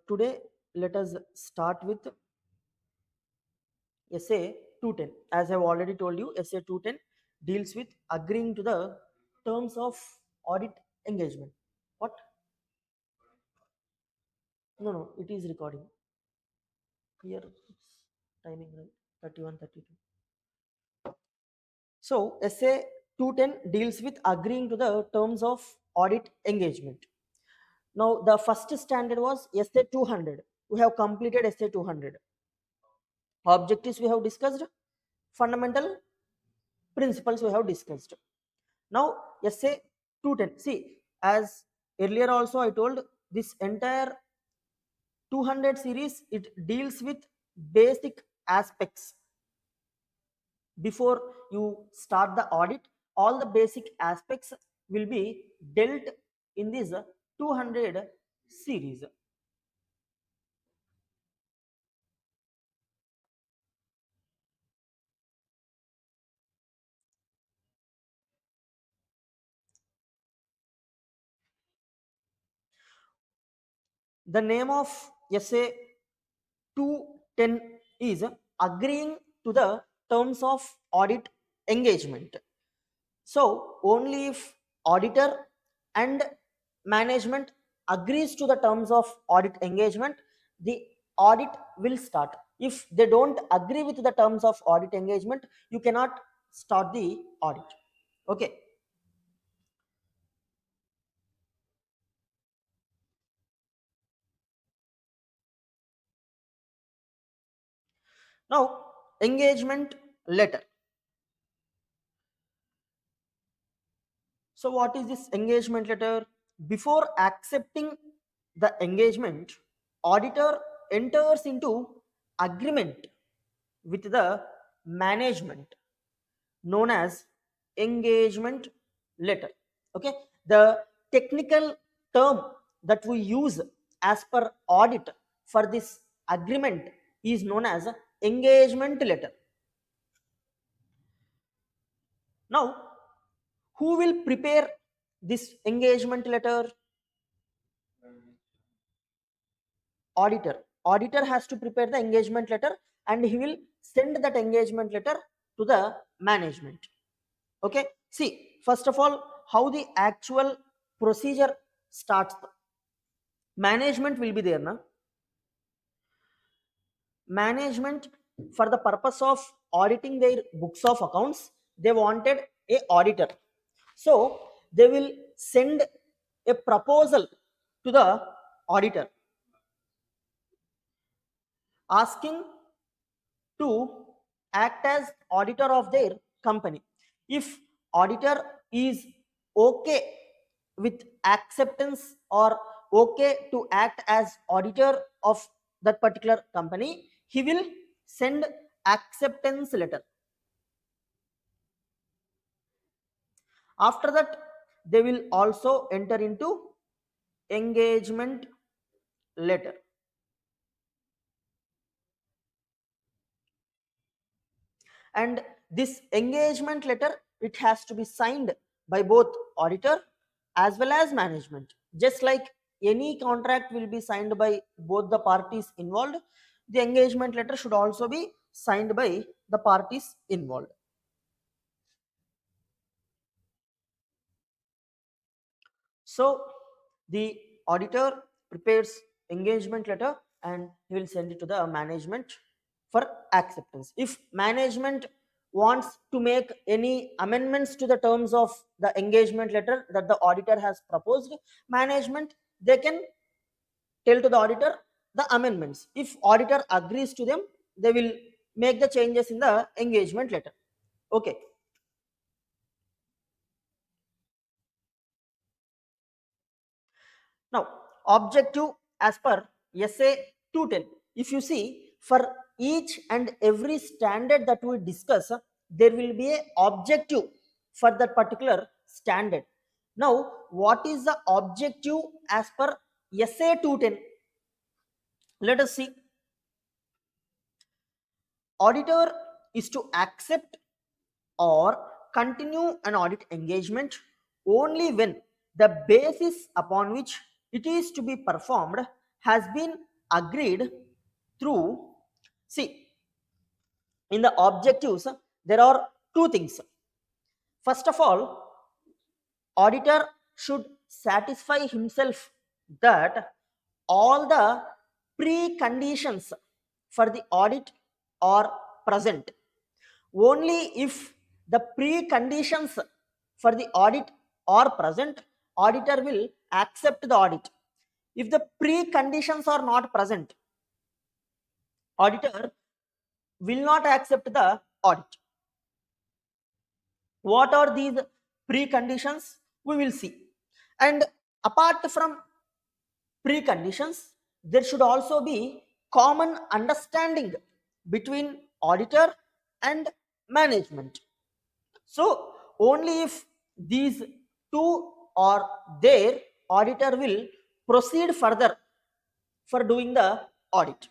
Today let us start with SA-210. As I have already told you, SA-210 deals with agreeing to the terms of audit engagement. What? No, it is recording. Here it's timing right, 31, 32. So SA-210 deals with agreeing to the terms of audit engagement. Now the first standard was SA-200. We have completed SA-200. Objectives we have discussed, fundamental principles we have discussed. Now SA-210, see, as earlier also I told, this entire 200 series, it deals with basic aspects. Before you start the audit, all the basic aspects will be dealt in this 200 series. The name of SA-210 is agreeing to the terms of audit engagement. So only if auditor and management agrees to the terms of audit engagement, the audit will start. If they don't agree with the terms of audit engagement, you cannot start the audit. Okay. Now, engagement letter. So what is this engagement letter? Before accepting the engagement, auditor enters into agreement with the management known as engagement letter. Okay, the technical term that we use as per audit for this agreement is known as engagement letter. Now, who will prepare this engagement letter? Auditor has to prepare the engagement letter, and he will send that engagement letter to the management. Okay, see, first of all, how the actual procedure starts. Management will be there now. Management, for the purpose of auditing their books of accounts, they wanted a auditor, so they will send a proposal to the auditor asking to act as auditor of their company. If auditor is okay with acceptance or okay to act as auditor of that particular company, he will send acceptance letter. After that, they will also enter into engagement letter. And this engagement letter, it has to be signed by both auditor as well as management. Just like any contract will be signed by both the parties involved, the engagement letter should also be signed by the parties involved. So the auditor prepares engagement letter and he will send it to the management for acceptance. If management wants to make any amendments to the terms of the engagement letter that the auditor has proposed, management, they can tell to the auditor the amendments. If auditor agrees to them, they will make the changes in the engagement letter. Okay. Now, objective as per SA-210, if you see, for each and every standard that we discuss, there will be a objective for that particular standard. Now, what is the objective as per SA-210? Let us see. Auditor is to accept or continue an audit engagement only when the basis upon which it is to be performed has been agreed through, see, in the objectives there are two things. First of all, auditor should satisfy himself that all the preconditions for the audit are present. Only if the preconditions for the audit are present, auditor will accept the audit. If the preconditions are not present, auditor will not accept the audit. What are these preconditions? We will see. And apart from preconditions, there should also be common understanding between auditor and management. So only if these two are there, auditor will proceed further for doing the audit.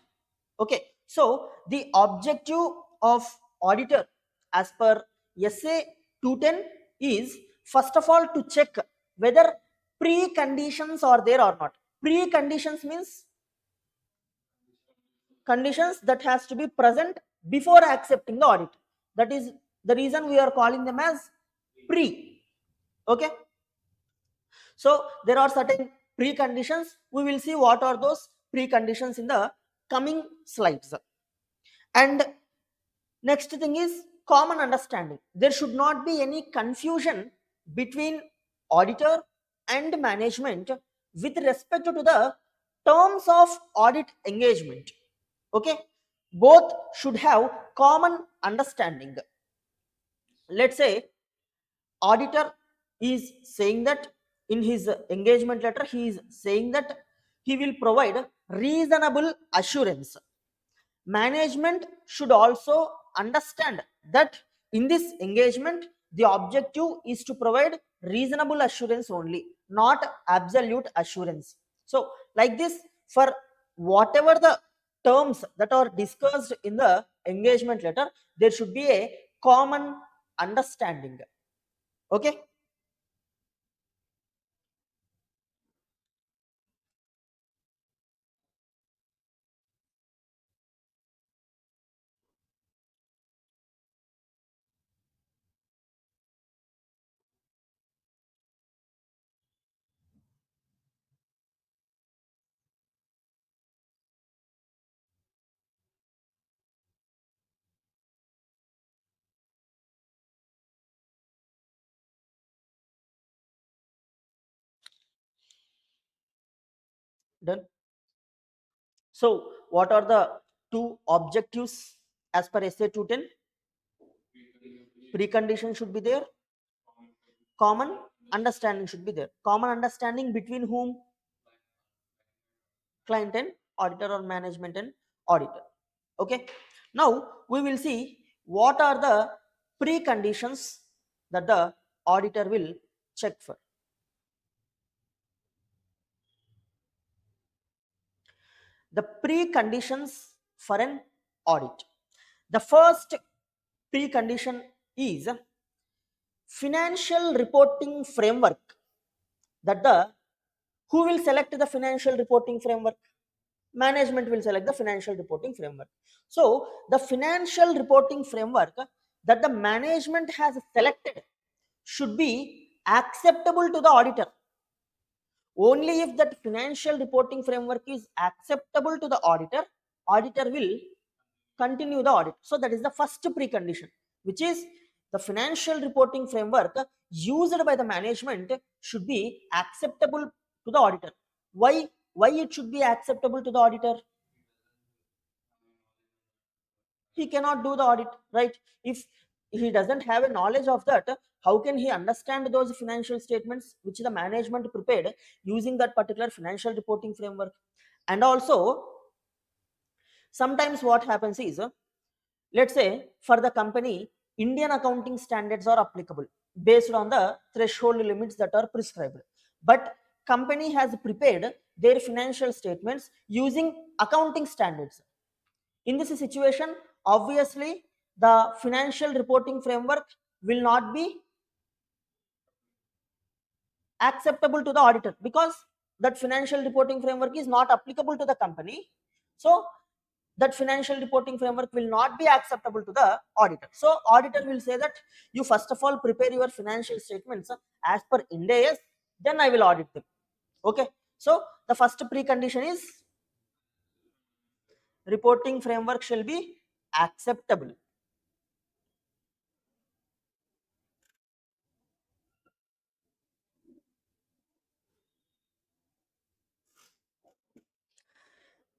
Okay, so the objective of auditor as per SA 210 is, first of all, to check whether preconditions are there or not. Preconditions means conditions that has to be present before accepting the audit. That is the reason we are calling them as pre. Okay, so there are certain preconditions. We will see what are those preconditions in the coming slides. And next thing is common understanding. There should not be any confusion between auditor and management with respect to the terms of audit engagement. Okay, both should have common understanding. Let's say auditor is saying that in his engagement letter, he is saying that he will provide reasonable assurance. Management should also understand that in this engagement the objective is to provide reasonable assurance only, not absolute assurance. So like this, for whatever the terms that are discussed in the engagement letter, there should be a common understanding. Okay, done. So what are the two objectives as per SA 210? Precondition should be there, common understanding should be there. Common understanding between whom? Client and auditor, or management and auditor. Okay, now we will see what are the preconditions that the auditor will check for. The preconditions for an audit. The first precondition is financial reporting framework. That the who will select the financial reporting framework? Management will select the financial reporting framework. So the financial reporting framework that the management has selected should be acceptable to the auditor. Only if that financial reporting framework is acceptable to the auditor, auditor will continue the audit. So that is the first precondition, which is the financial reporting framework used by the management should be acceptable to the auditor. Why it should be acceptable to the auditor? He cannot do the audit, right? If he doesn't have a knowledge of that, how can he understand those financial statements which the management prepared using that particular financial reporting framework? And also, sometimes what happens is, let's say for the company, Indian accounting standards are applicable based on the threshold limits that are prescribed, but company has prepared their financial statements using accounting standards. In this situation, obviously the financial reporting framework will not be acceptable to the auditor, because that financial reporting framework is not applicable to the company. So that financial reporting framework will not be acceptable to the auditor. So auditor will say that you first of all prepare your financial statements as per Ind AS, then I will audit them. Okay. So the first precondition is reporting framework shall be acceptable.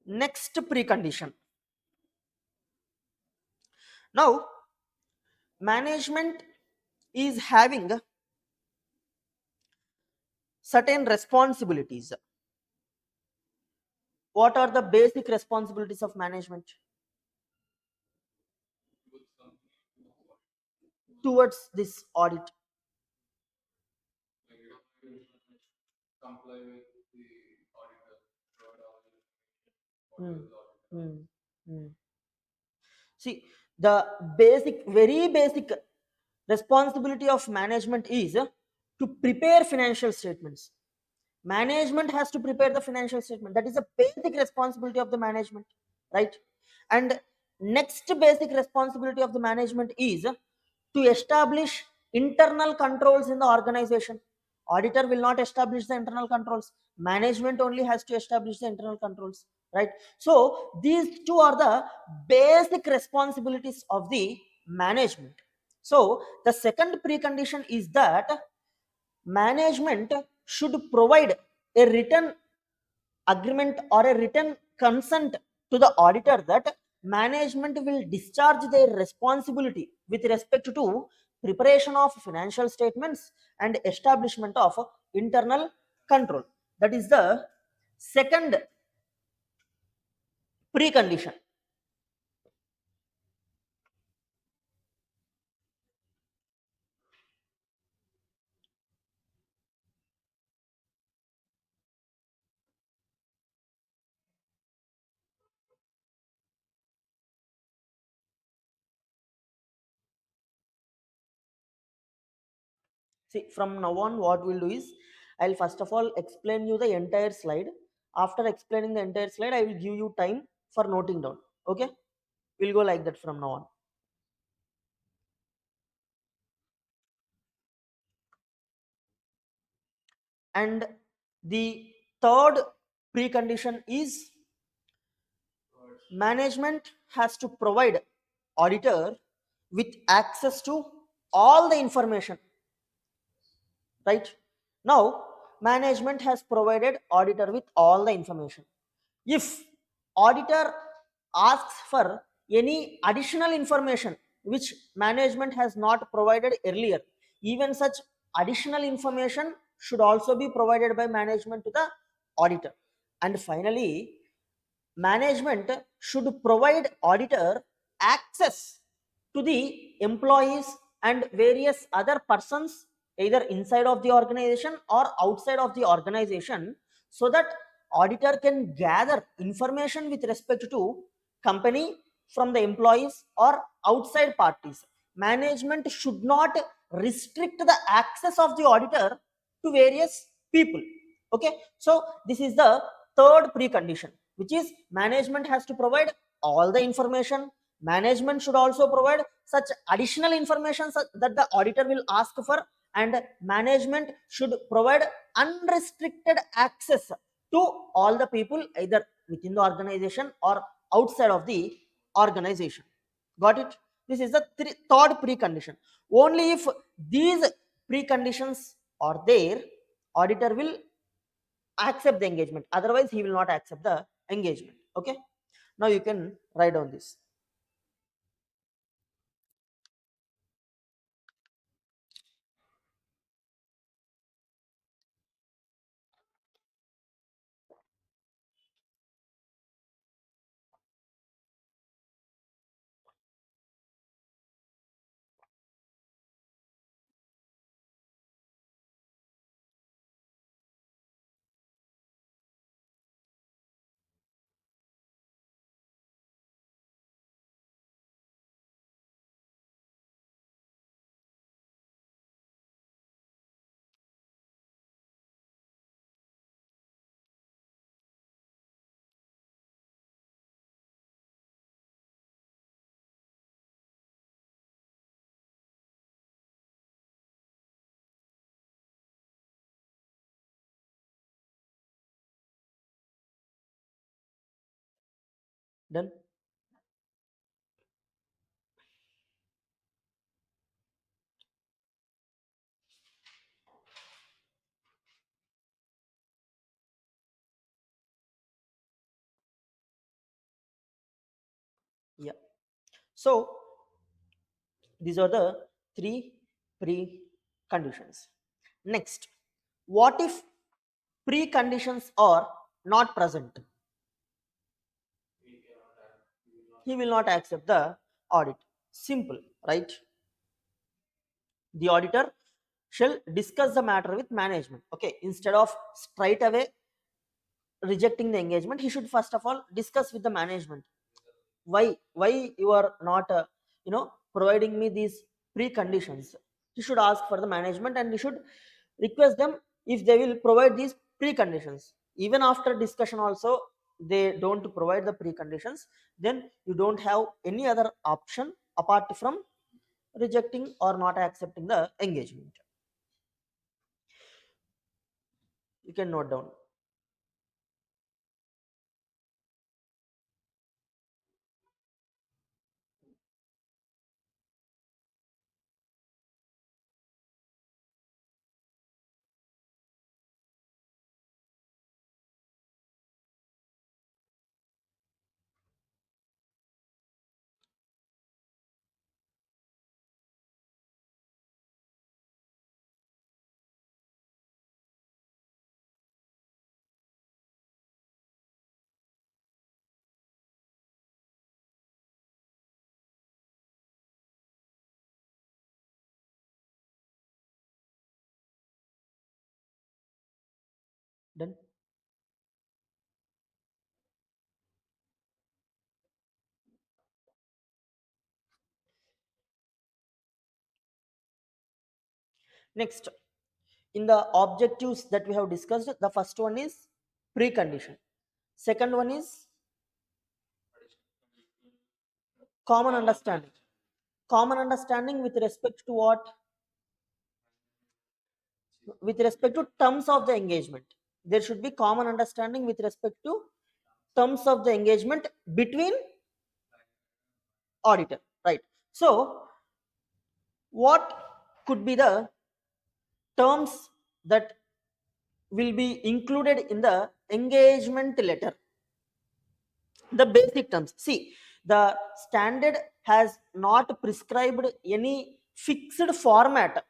Next precondition. Now management is having certain responsibilities. What are the basic responsibilities of management towards this audit? Hmm. Hmm. Hmm. See, the basic, very basic responsibility of management is to prepare financial statements. Management has to prepare the financial statement. That is a basic responsibility of the management, right? And next basic responsibility of the management is to establish internal controls in the organization. Auditor will not establish the internal controls. Management only has to establish the internal controls, right? So these two are the basic responsibilities of the management. So the second precondition is that management should provide a written agreement or a written consent to the auditor that management will discharge their responsibility with respect to preparation of financial statements and establishment of internal control. That is the second precondition. See, from now on, what we'll do is I'll first of all explain you the entire slide. After explaining the entire slide, I will give you time for noting down. Okay, we'll go like that from now on. And the third precondition is management has to provide auditor with access to all the information, right? Now management has provided auditor with all the information. If auditor asks for any additional information which management has not provided earlier, even such additional information should also be provided by management to the auditor. And finally, management should provide auditor access to the employees and various other persons either inside of the organization or outside of the organization, so that auditor can gather information with respect to company from the employees or outside parties. Management should not restrict the access of the auditor to various people. Okay, so this is the third precondition, which is management has to provide all the information. Management should also provide such additional information that the auditor will ask for, and management should provide unrestricted access to all the people either within the organization or outside of the organization. Got it? This is the third precondition. Only if these preconditions are there, auditor will accept the engagement, otherwise he will not accept the engagement. Okay, now you can write down this. Done. Yeah. So these are the three preconditions. Next, what if preconditions are not present? He will not accept the audit. Simple, right? The auditor shall discuss the matter with management. Okay, instead of straight away rejecting the engagement, he should first of all discuss with the management. Why you are not providing me these preconditions? He should ask for the management and he should request them if they will provide these preconditions. Even after discussion also they don't provide the preconditions, then you don't have any other option apart from rejecting or not accepting the engagement. You can note down. Done. Next, in the objectives that we have discussed, the first one is precondition, second one is common understanding. Common understanding with respect to what? With respect to terms of the engagement. There should be common understanding with respect to terms of the engagement between auditor, right? So what could be the terms that will be included in the engagement letter? The basic terms. See, the standard has not prescribed any fixed format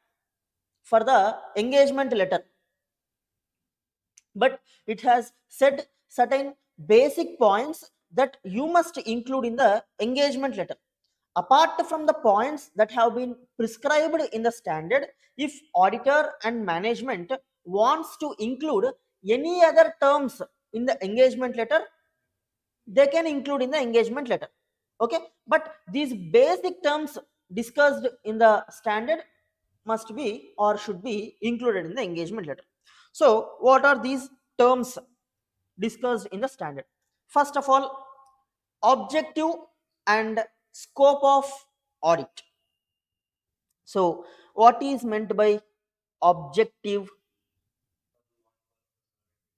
for the engagement letter, but it has said certain basic points that you must include in the engagement letter. Apart from the points that have been prescribed in the standard, if auditor and management wants to include any other terms in the engagement letter, they can include in the engagement letter. Okay, but these basic terms discussed in the standard must be or should be included in the engagement letter. So what are these terms discussed in the standard? First of all, objective and scope of audit. So what is meant by objective?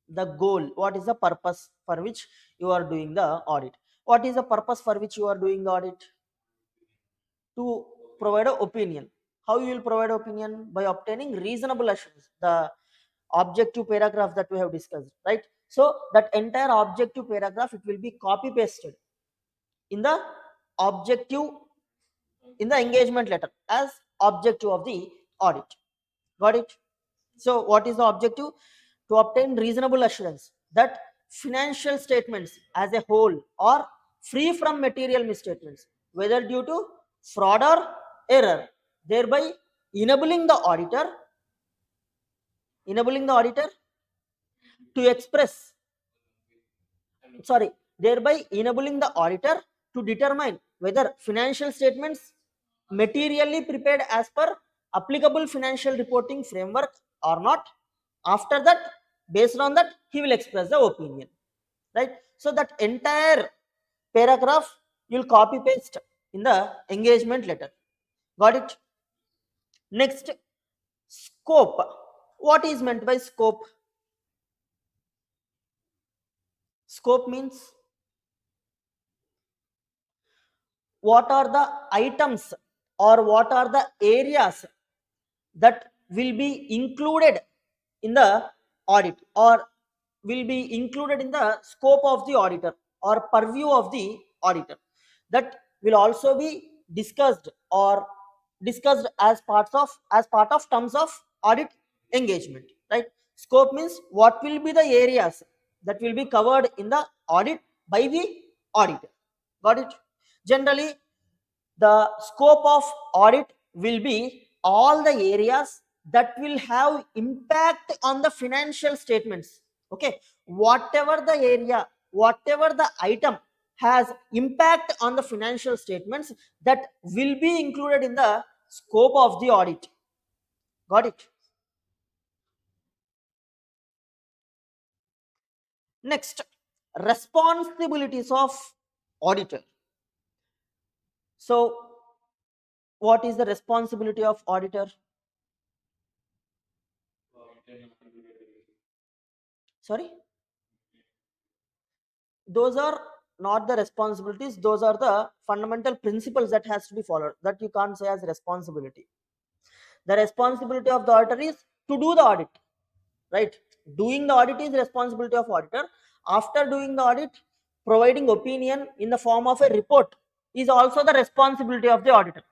The goal. What is the purpose for which you are doing the audit? What is the purpose for which you are doing the audit? To provide an opinion. How you will provide opinion? By obtaining reasonable assurance, the objective paragraph that we have discussed, right? So that entire objective paragraph, it will be copy pasted in the objective, in the engagement letter as objective of the audit. Got it? So what is the objective? To obtain reasonable assurance that financial statements as a whole are free from material misstatements, whether due to fraud or error, thereby enabling the auditor, enabling the auditor to express, sorry, thereby enabling the auditor to determine whether financial statements materially prepared as per applicable financial reporting framework or not. After that, based on that, he will express the opinion, right? So that entire paragraph you'll copy paste in the engagement letter. Got it? Next, scope. What is meant by scope? Scope means what are the items or what are the areas that will be included in the audit or will be included in the scope of the auditor or purview of the auditor, that will also be discussed or discussed as part of terms of audit engagement, right? Scope means what will be the areas that will be covered in the audit by the auditor. Got it? Generally, the scope of audit will be all the areas that will have impact on the financial statements. Okay, whatever the area, whatever the item has impact on the financial statements, that will be included in the scope of the audit. Got it? Next, responsibilities of auditor. So what is the responsibility of auditor? Sorry, those are not the responsibilities, those are the fundamental principles that has to be followed, that you can't say as responsibility. The responsibility of the auditor is to do the audit, right? Doing the audit is responsibility of auditor. After doing the audit, providing opinion in the form of a report is also the responsibility of the auditor.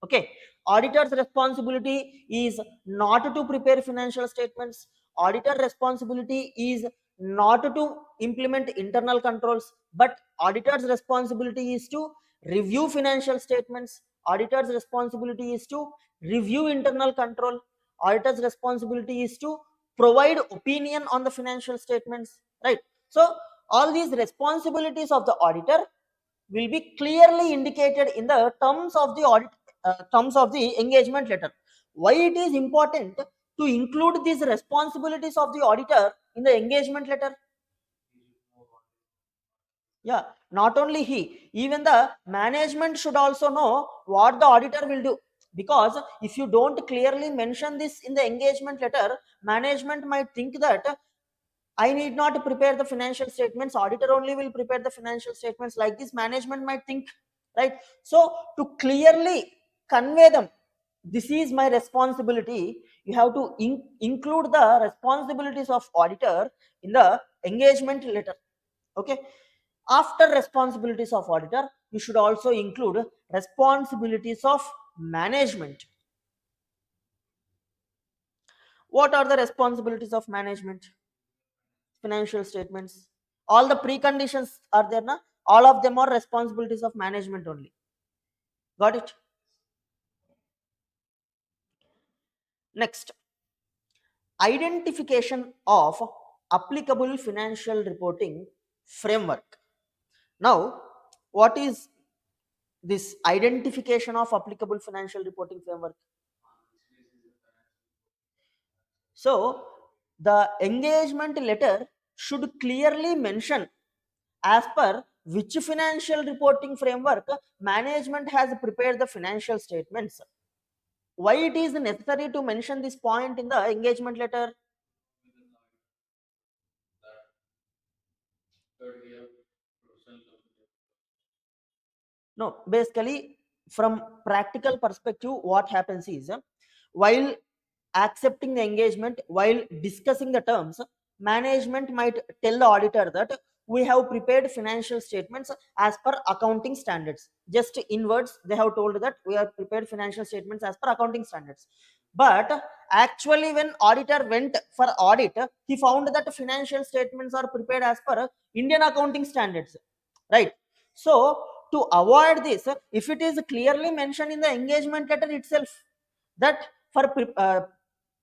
Okay, auditor's responsibility is not to prepare financial statements. Auditor responsibility is not to implement internal controls, but auditor's responsibility is to review financial statements. Auditor's responsibility is to review internal control. Auditor's responsibility is to provide opinion on the financial statements, right? So all these responsibilities of the auditor will be clearly indicated in the terms of the audit, terms of the engagement letter. Why it is important to include these responsibilities of the auditor in the engagement letter? Yeah, not only he, even the management should also know what the auditor will do. Because if you don't clearly mention this in the engagement letter, management might think that I need not prepare the financial statements, auditor only will prepare the financial statements. Like this, management might think, right? So, to clearly convey them, this is my responsibility, you have to include the responsibilities of auditor in the engagement letter. Okay. After responsibilities of auditor, you should also include responsibilities of management. What are the responsibilities of management? Financial statements, all the preconditions are there na, all of them are responsibilities of management only. Got it? Next, identification of applicable financial reporting framework. Now, what is this identification of applicable financial reporting framework? So the engagement letter should clearly mention as per which financial reporting framework management has prepared the financial statements. Why it is necessary to mention this point in the engagement letter? No, basically, from practical perspective, what happens is, while accepting the engagement, while discussing the terms, management might tell the auditor that we have prepared financial statements as per accounting standards. Just in words, they have told that we have prepared financial statements as per accounting standards. But actually, when auditor went for audit, he found that financial statements are prepared as per Indian accounting standards, right? So to avoid this, if it is clearly mentioned in the engagement letter itself that for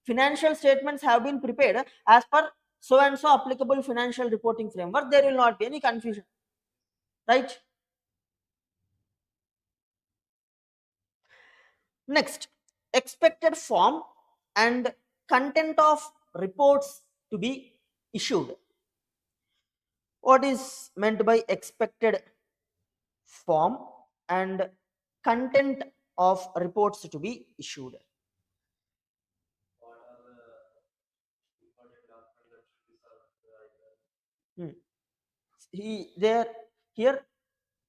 financial statements have been prepared as per so and so applicable financial reporting framework, there will not be any confusion, right? Next, expected form and content of reports to be issued. What is meant by expected form and content of reports to be issued? Hmm. He there Here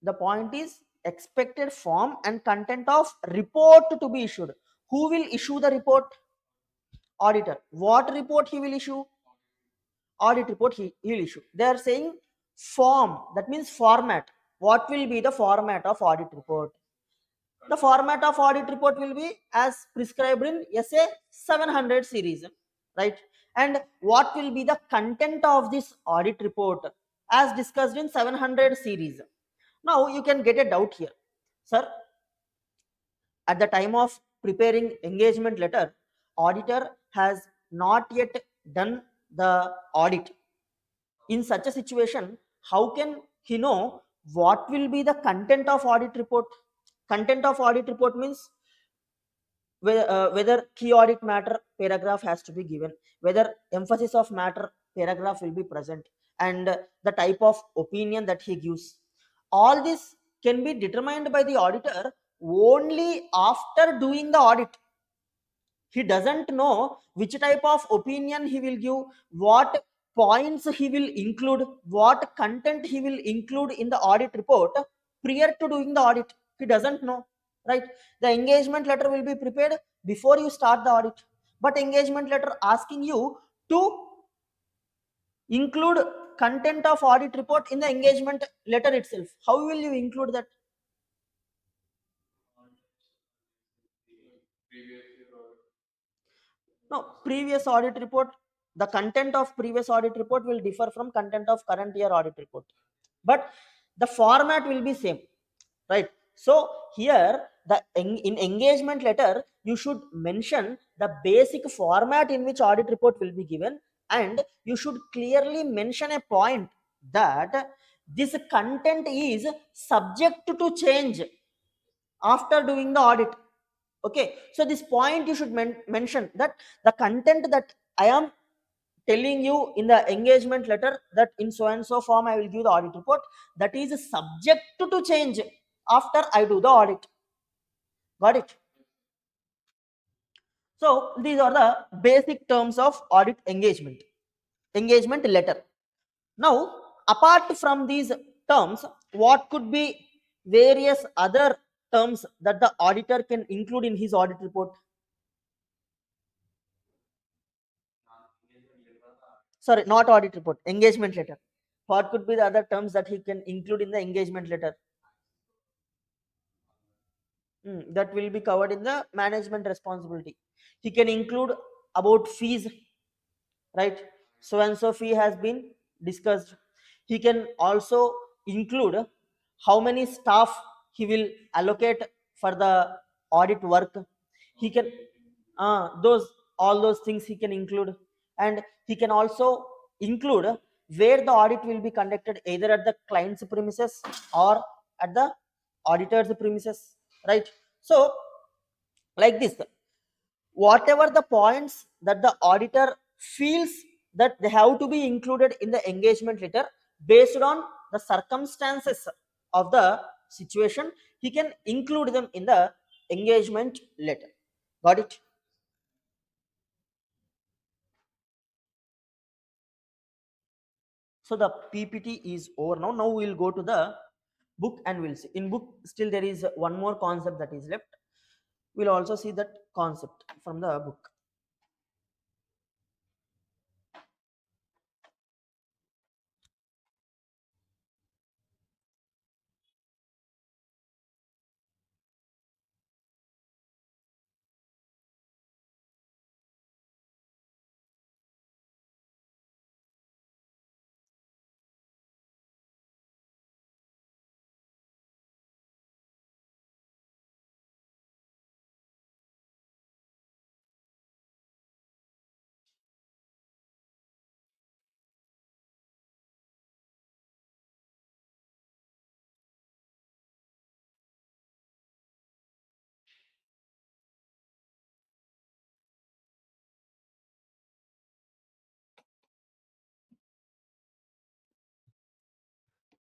the point is expected form and content of report to be issued. Who will issue the report? Auditor. What report he will issue? Audit report he will issue. They are saying form, that means format. What will be the format of audit report? The format of audit report will be as prescribed in SA-700 series, right? And what will be the content of this audit report as discussed in 700 series? Now you can get a doubt here, sir. At the time of preparing engagement letter, auditor has not yet done the audit. In such a situation, how can he know what will be the content of audit report? Content of audit report means whether key audit matter paragraph has to be given, whether emphasis of matter paragraph will be present, and the type of opinion that he gives. All this can be determined by the auditor only after doing the audit. He doesn't know which type of opinion he will give, what points he will include, what content he will include in the audit report prior to doing the audit. He doesn't know, right? The engagement letter will be prepared before you start the audit, but engagement letter asking you to include content of audit report in the engagement letter itself. How will you include that? No, previous audit report, the content of previous audit report will differ from content of current year audit report, but the format will be same, right? So here in engagement letter you should mention the basic format in which audit report will be given, and you should clearly mention a point that this content is subject to change after doing the audit. Okay, so this point you should mention that the content that I am telling you in the engagement letter, that in so and so form I will give the audit report, that is subject to change after I do the audit. Got it? So these are the basic terms of audit engagement letter. Now, apart from these terms, what could be various other terms that the auditor can include in his audit report? Sorry, not audit report, engagement letter. What could be the other terms that he can include in the engagement letter? That will be covered in the management responsibility. He can include about fees, right? So and so fee has been discussed. He can also include how many staff he will allocate for the audit work. He can those all those things he can include. And he can also include where the audit will be conducted, either at the client's premises or at the auditor's premises, right? So like this, whatever the points that the auditor feels that they have to be included in the engagement letter based on the circumstances of the situation, he can include them in the engagement letter. Got it? So the PPT is over now. Now we will go to the book and we'll see. In book still there is one more concept that is left. We'll also see that concept from the book.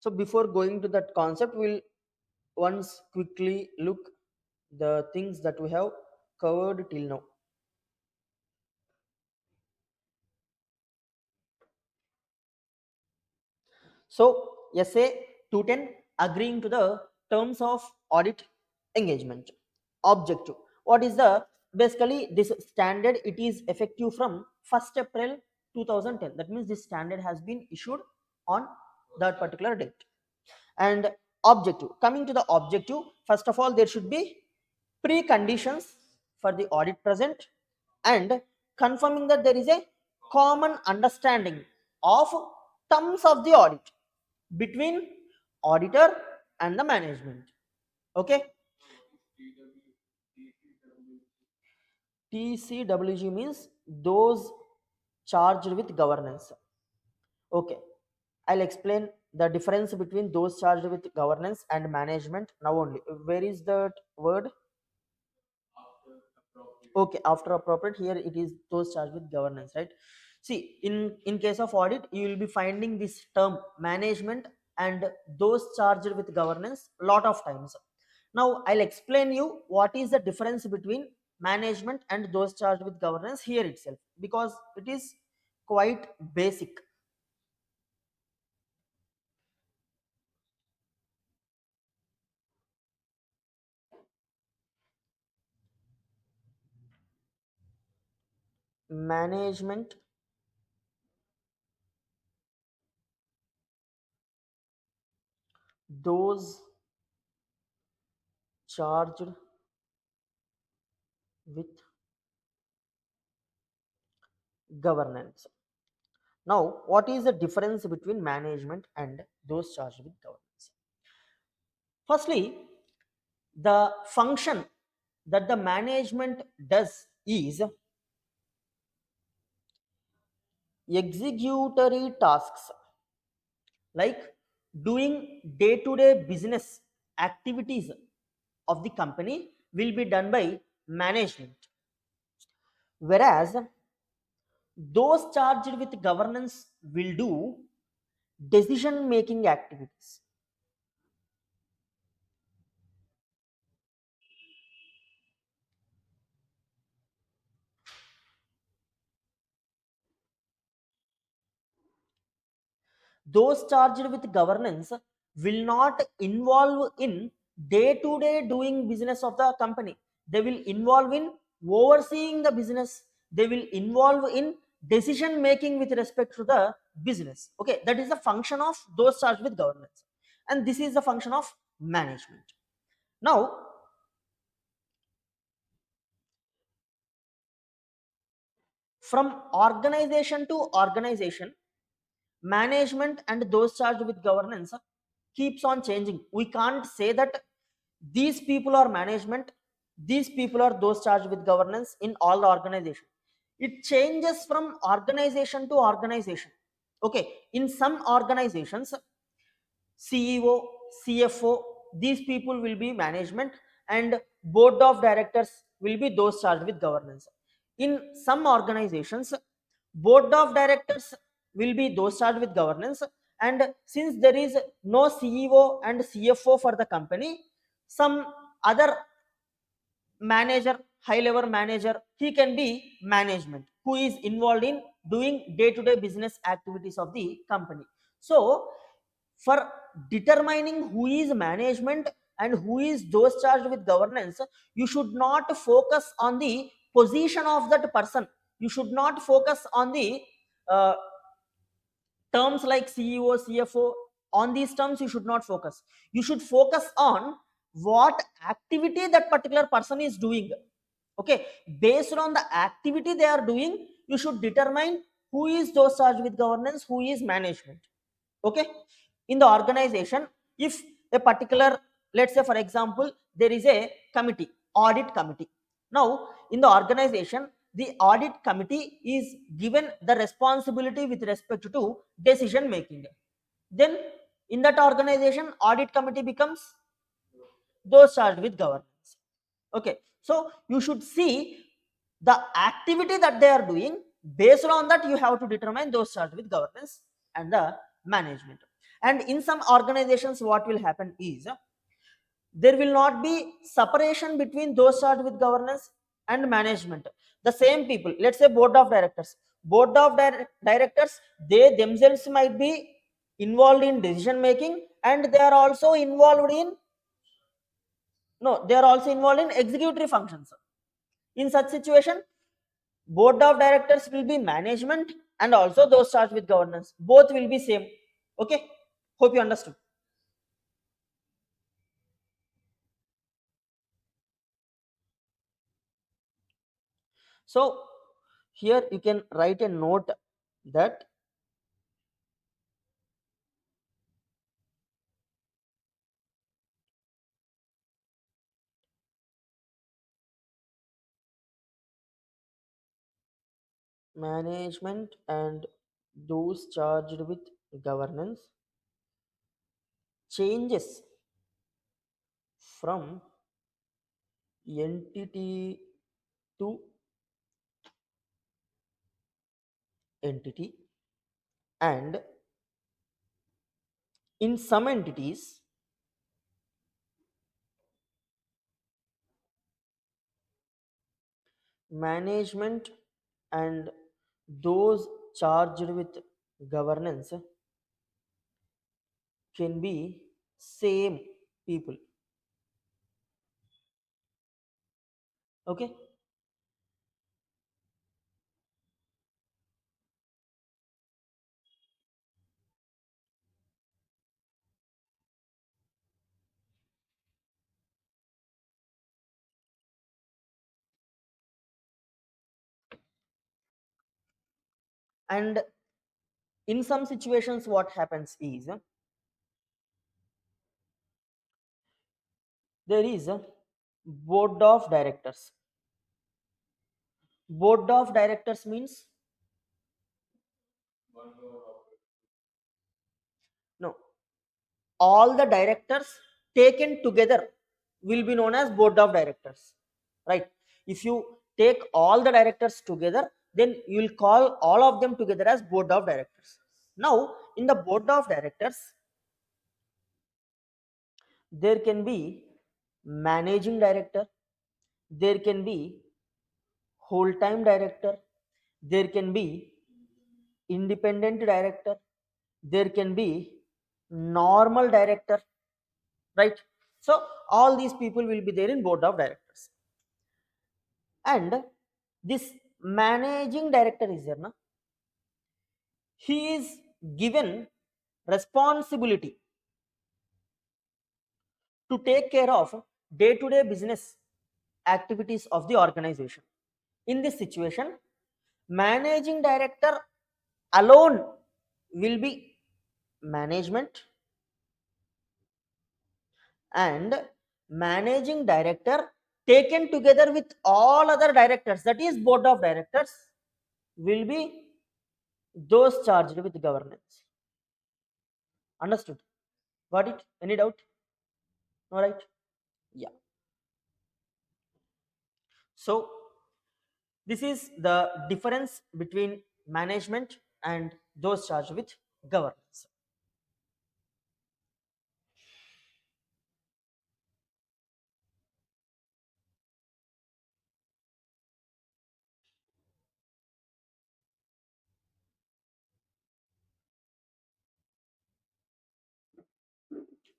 So before going to that concept, we'll once quickly look the things that we have covered till now. So SA 210 agreeing to the terms of audit engagement. Objective. What is the basically this standard? It is effective from 1st April 2010. That means this standard has been issued on that particular date. And objective. Coming to the objective, first of all, there should be preconditions for the audit present and confirming that there is a common understanding of terms of the audit between auditor and the management. Okay. TCWG means those charged with governance. Okay, I'll explain the difference between those charged with governance and management now only. Where is that word? Okay, after appropriate, here it is those charged with governance, right? See, in case of audit, you will be finding this term management and those charged with governance lot of times. Now I'll explain you what is the difference between management and those charged with governance here itself, because it is quite basic. Management, those charged with governance. Now, what is the difference between management and those charged with governance? Firstly, the function that the management does is executory tasks, like doing day to day business activities of the company will be done by management, whereas those charged with governance will do decision making activities. Those charged with governance will not involve in day to day doing business of the company. They will involve in overseeing the business. They will involve in decision making with respect to the business. Okay, that is the function of those charged with governance, and this is the function of management. Now, from organization to organization, management and those charged with governance keeps on changing. We can't say that these people are management, these people are those charged with governance in all the organization. It changes from organization to organization. Okay, in some organizations, CEO, CFO, these people will be management, and board of directors will be those charged with governance. In some organizations, board of directors will be those charged with governance, and since there is no CEO and CFO for the company, some other manager, high level manager, he can be management, who is involved in doing day to day business activities of the company. So for determining who is management and who is those charged with governance, you should not focus on the position of that person. You should not focus on the uh, terms like CEO, CFO. On these terms you should not focus. You should focus on what activity that particular person is doing. Okay, based on the activity they are doing, you should determine who is those charged with governance, who is management. Okay, in the organization, if a particular, let's say for example, there is a committee, audit committee. Now in the organization, the audit committee is given the responsibility with respect to decision making. Then in that organization, audit committee becomes those charged with governance. Okay, so you should see the activity that they are doing. Based on that, you have to determine those charged with governance and the management. And in some organizations, what will happen is there will not be separation between those charged with governance and management. The same people, let's say board of directors, directors, they themselves might be involved in decision making, and they are also involved in No, they are also involved in executory functions. In such situation, board of directors will be management and also those charged with governance. Both will be same. Okay, hope you understood. So here you can write a note that management and those charged with governance changes from entity to entity, and in some entities management and those charged with governance can be same people. Okay, and in some situations what happens is there is a board of directors. Board of directors means no, all the directors taken together will be known as board of directors, right? If you take all the directors together, then you will call all of them together as board of directors. Now in the board of directors there can be managing director, there can be whole time director, there can be independent director, there can be normal director, right? So all these people will be there in board of directors, and this managing director is there na, he is given responsibility to take care of day to day business activities of the organization. In this situation, managing director alone will be management, and managing director taken together with all other directors, that is board of directors, will be those charged with governance. Understood? Got it? Any doubt? All right. Yeah. So this is the difference between management and those charged with governance.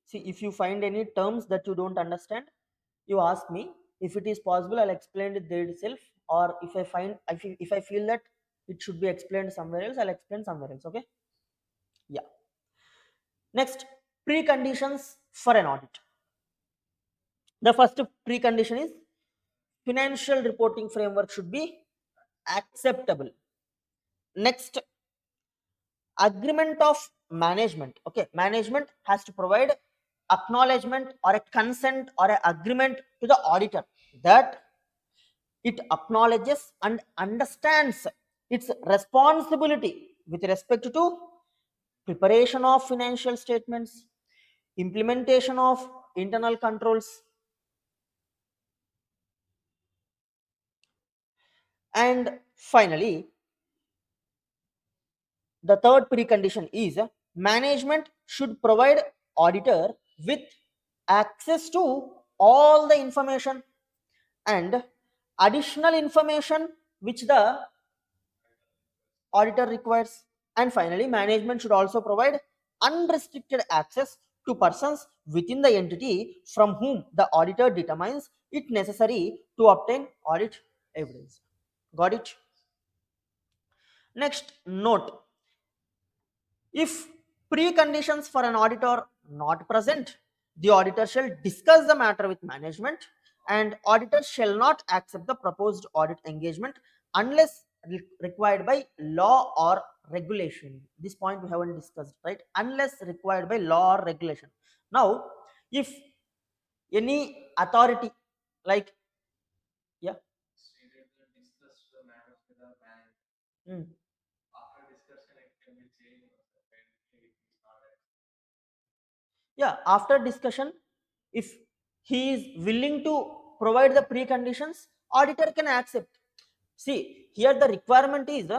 See, if you find any terms that you don't understand, you ask me. If it is possible, I'll explain it there itself. Or if I find, if I feel that it should be explained somewhere else, I'll explain somewhere else. Okay? Yeah. Next, preconditions for an audit. The first precondition is financial reporting framework should be acceptable. Next, agreement of management. Okay, management has to provide acknowledgement or a consent or an agreement to the auditor that it acknowledges and understands its responsibility with respect to preparation of financial statements, implementation of internal controls, and finally the third precondition is management should provide auditor with access to all the information and additional information which the auditor requires. And finally, management should also provide unrestricted access to persons within the entity from whom the auditor determines it necessary to obtain audit evidence. Got it? Next, note: if preconditions for an audit are not present, the auditor shall discuss the matter with management, and auditor shall not accept the proposed audit engagement unless required by law or regulation. This point we haven't discussed, right? Unless required by law or regulation. Now, if any authority, like, yeah, mm, yeah, after discussion, if he is willing to provide the preconditions, auditor can accept. See, here the requirement is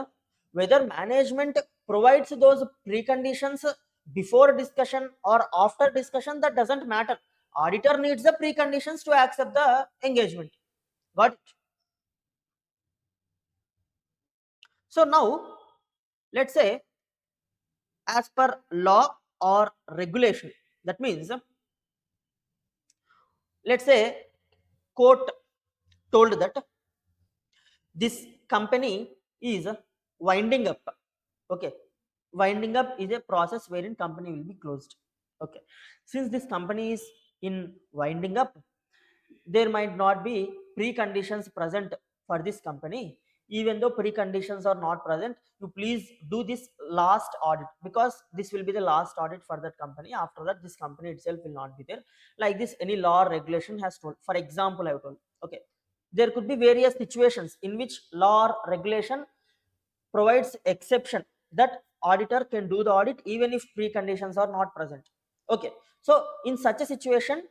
whether management provides those preconditions before discussion or after discussion, that doesn't matter. Auditor needs the preconditions to accept the engagement. Got it? So now, let's say, as per law or regulation, that means, let's say, court told that this company is winding up. Okay, winding up is a process wherein company will be closed. Okay, since this company is in winding up, there might not be preconditions present for this company. Even though preconditions are not present, you please do this last audit, because this will be the last audit for that company. After that, this company itself will not be there. Like this, any law or regulation has told. For example, I have told. Okay, there could be various situations in which law or regulation provides exception that auditor can do the audit even if preconditions are not present. Okay, so in such a situation,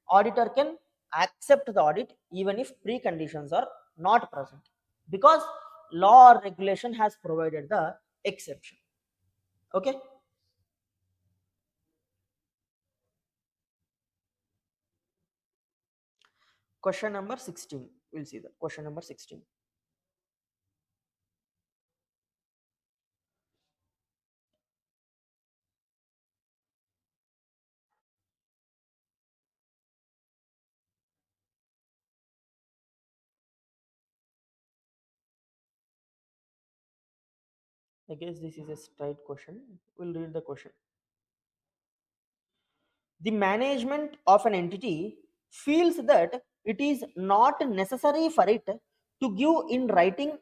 auditor can accept the audit even if preconditions are not present, because law or regulation has provided the exception. Okay, question number 16. We'll see that question number 16. I guess this is a straight question. We'll read the question. The management of an entity feels that it is not necessary for it to give in writing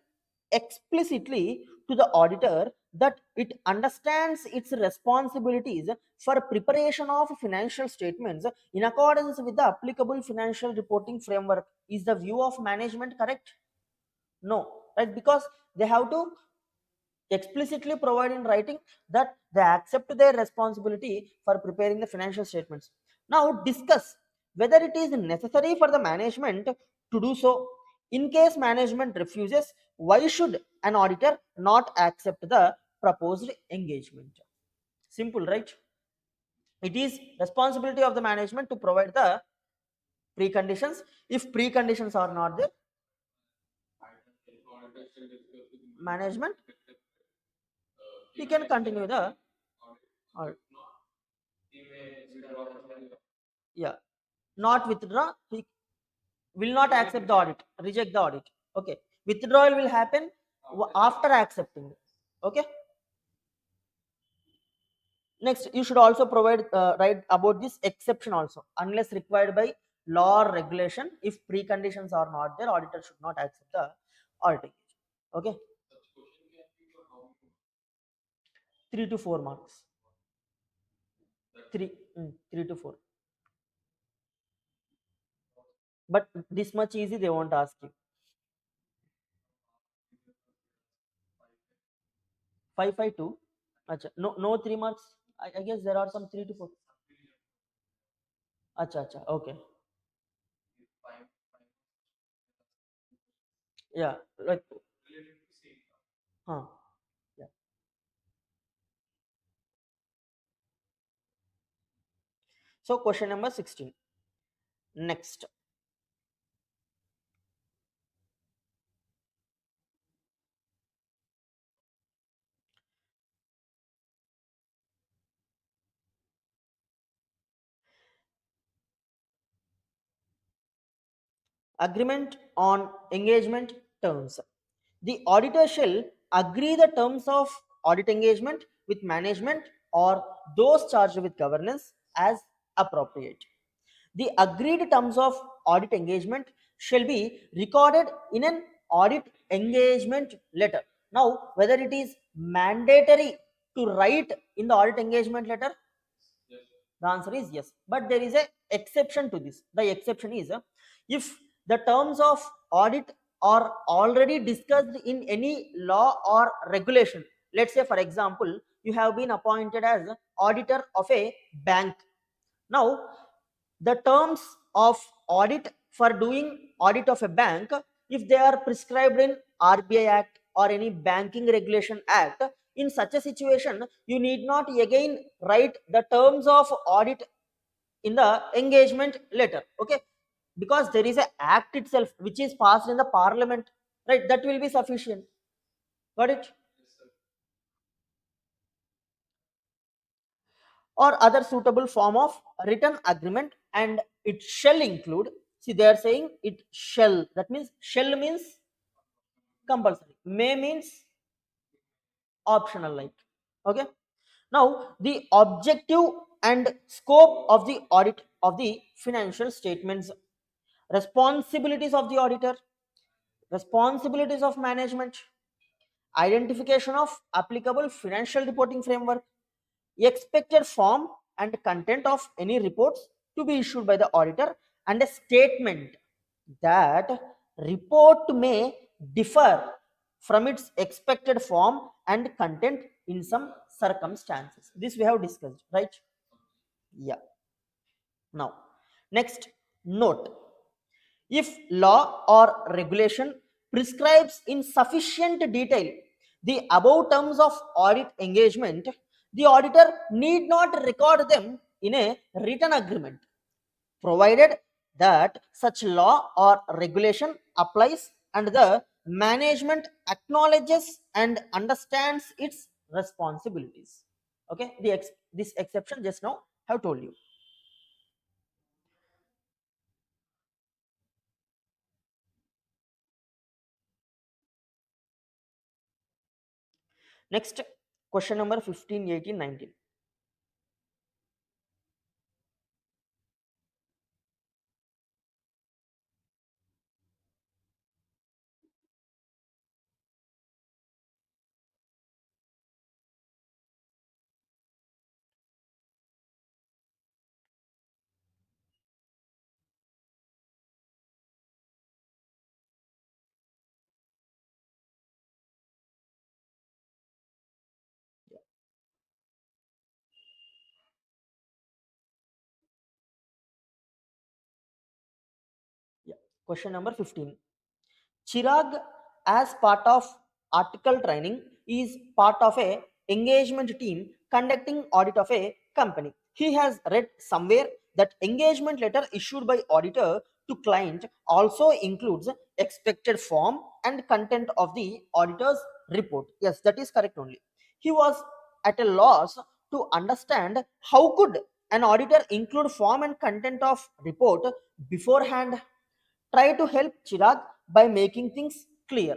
explicitly to the auditor that it understands its responsibilities for preparation of financial statements in accordance with the applicable financial reporting framework. Is the view of management correct? No, right? Because they have to explicitly provide in writing that they accept their responsibility for preparing the financial statements. Now discuss whether it is necessary for the management to do so. In case management refuses, why should an auditor not accept the proposed engagement? Simple, right? It is responsibility of the management to provide the preconditions. If preconditions are not there, management, he can continue the audit. Yeah, not withdraw, he will not accept the audit, reject the audit. Okay, withdrawal will happen after accepting. Okay, next, you should also provide write about this exception also. Unless required by law or regulation, if preconditions are not there, auditor should not accept the audit. Okay, 3 to 4 marks. 3 3 to 4. But this much easy they won't ask you. 552. Acha. No, no 3 marks. I guess there are some 3 to 4. Acha, acha. Okay. Yeah. Like, huh. Yeah. So question number 16. Next. Agreement on engagement terms. The auditor shall agree the terms of audit engagement with management or those charged with governance as appropriate. The agreed terms of audit engagement shall be recorded in an audit engagement letter. Now, whether it is mandatory to write in the audit engagement letter, the answer is yes. But there is a exception to this. The exception is if the terms of audit are already discussed in any law or regulation. Let's say, for example, you have been appointed as auditor of a bank. Now, the terms of audit for doing audit of a bank, if they are prescribed in RBI Act or any banking regulation act, in such a situation you need not again write the terms of audit in the engagement letter, okay, because there is a act itself which is passed in the parliament, right? That will be sufficient. Got it? Or other suitable form of written agreement, and it shall include, see they are saying it shall, that means shall means compulsory, may means optional, like, okay. Now the objective and scope of the audit of the financial statements, responsibilities of the auditor, responsibilities of management, identification of applicable financial reporting framework, expected form and content of any reports to be issued by the auditor, and a statement that report may differ from its expected form and content in some circumstances. This we have discussed, right? Yeah. Now, next, note: if law or regulation prescribes in sufficient detail the above terms of audit engagement, the auditor need not record them in a written agreement, provided that such law or regulation applies and the management acknowledges and understands its responsibilities. Okay, this exception just now have told you. Next, question number 15, 18, 19. Yeah. Question number 15. Chirag, as part of article training, is part of a engagement team conducting audit of a company. He has read somewhere that engagement letter issued by auditor to client also includes expected form and content of the auditor's report. Yes, that is correct only. He was at a loss to understand how could an auditor include form and content of report beforehand. Try to help Chirag by making things clear.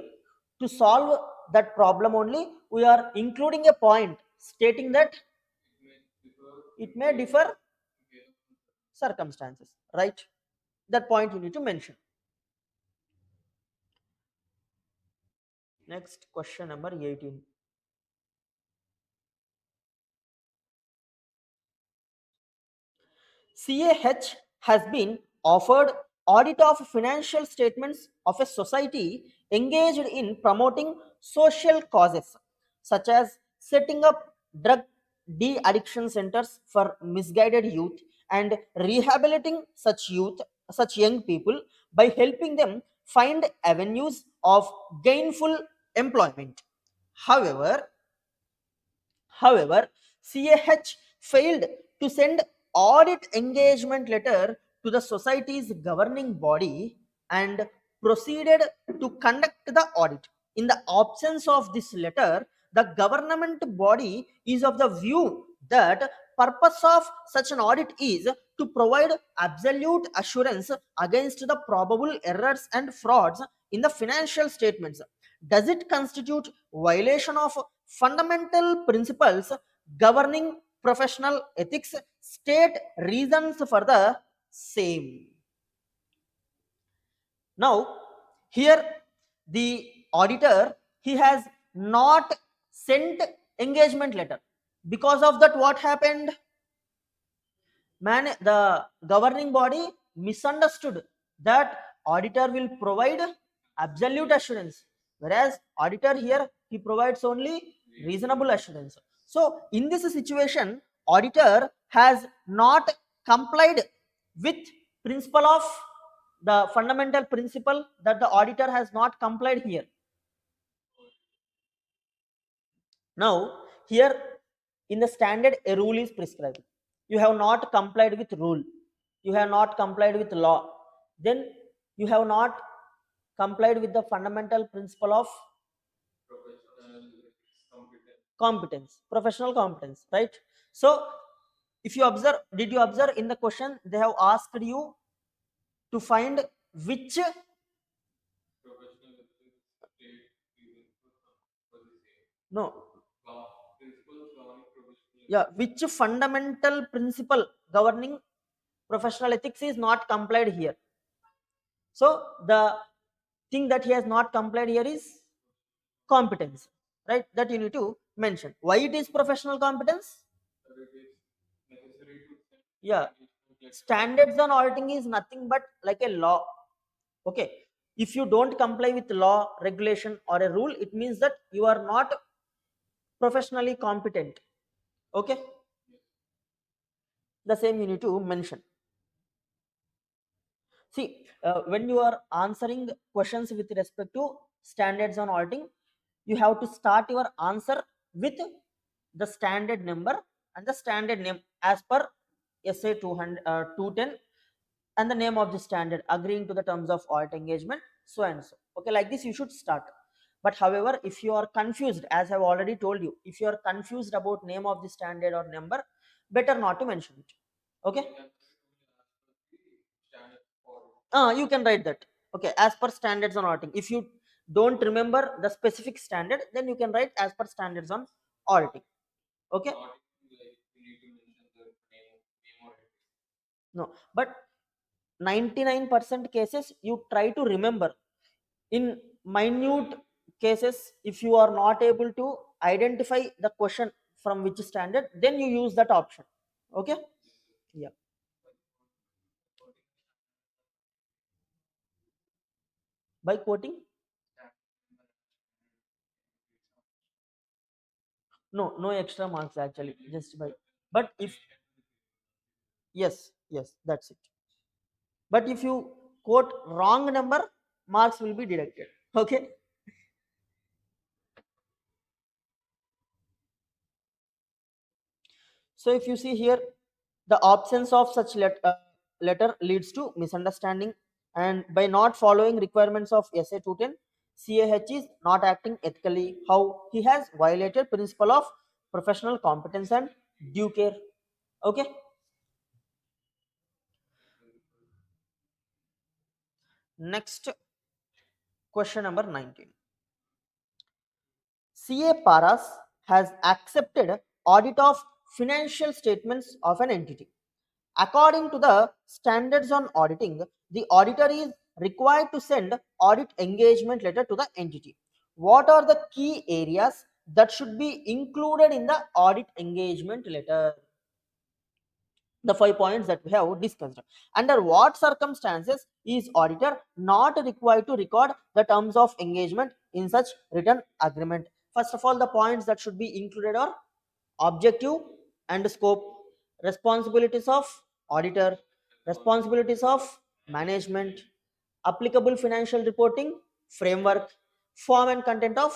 To solve that problem only, we are including a point stating that it may differ circumstances, right? That point you need to mention. Next, question number 18. CAH has been offered audit of financial statements of a society engaged in promoting social causes such as setting up drug de-addiction centers for misguided youth and rehabilitating such young people by helping them find avenues of gainful employment. However, However, CAH failed to send audit engagement letter to the society's governing body and proceeded to conduct the audit. In the absence of this letter, the government body is of the view that purpose of such an audit is to provide absolute assurance against the probable errors and frauds in the financial statements. Does it constitute violation of fundamental principles governing professional ethics? State reasons for the same. Now, here the auditor, he has not sent engagement letter. Because of that, what happened? The governing body misunderstood that auditor will provide absolute assurance, whereas auditor here he provides only reasonable assurance. So in this situation, auditor has not complied with principle of the fundamental principle, that the auditor has not complied here. Now here in the standard, a rule is prescribed. You have not complied with rule, you have not complied with law, then you have not complied with the fundamental principle of competence, professional competence, right? So if you observe, did you observe in the question they have asked you to find which, no, yeah, which fundamental principle governing professional ethics is not complied here. So the thing that he has not complied here is competence, right? That you need to mention why it is professional competence. Yeah, standards on auditing is nothing but like a law. Okay, if you don't comply with law, regulation or a rule, it means that you are not professionally competent. Okay, the same you need to mention. See, when you are answering questions with respect to standards on auditing, you have to start your answer with the standard number and the standard name as per SA 200, 210, and the name of the standard agreeing to the terms of audit engagement, so and so. Okay, like this you should start. But however, if you are confused, as I've already told you, if you are confused about name of the standard or number, better not to mention it. Okay, you can write that. Okay, as per standards on auditing. If you don't remember the specific standard, then you can write as per standards on auditing. Okay, no, but 99% cases you try to remember. In minute cases, if you are not able to identify the question from which standard, then you use that option. Okay, yeah, by quoting. No, no extra marks actually, just by. But if, yes, yes, that's it. But if you quote wrong number, marks will be deducted. Okay, so if you see here, the absence of such letter leads to misunderstanding, and by not following requirements of SA 210, CAH is not acting ethically. How he has violated principle of professional competence and due care. Okay, next, question number 19. CA Paras has accepted audit of financial statements of an entity. According to the standards on auditing, the auditor is required to send audit engagement letter to the entity. What are the key areas that should be included in the audit engagement letter? The 5 points that we have discussed. Under what circumstances is auditor not required to record the terms of engagement in such written agreement? First of all, the points that should be included are objective and scope, responsibilities of auditor, responsibilities of management, applicable financial reporting framework, form and content of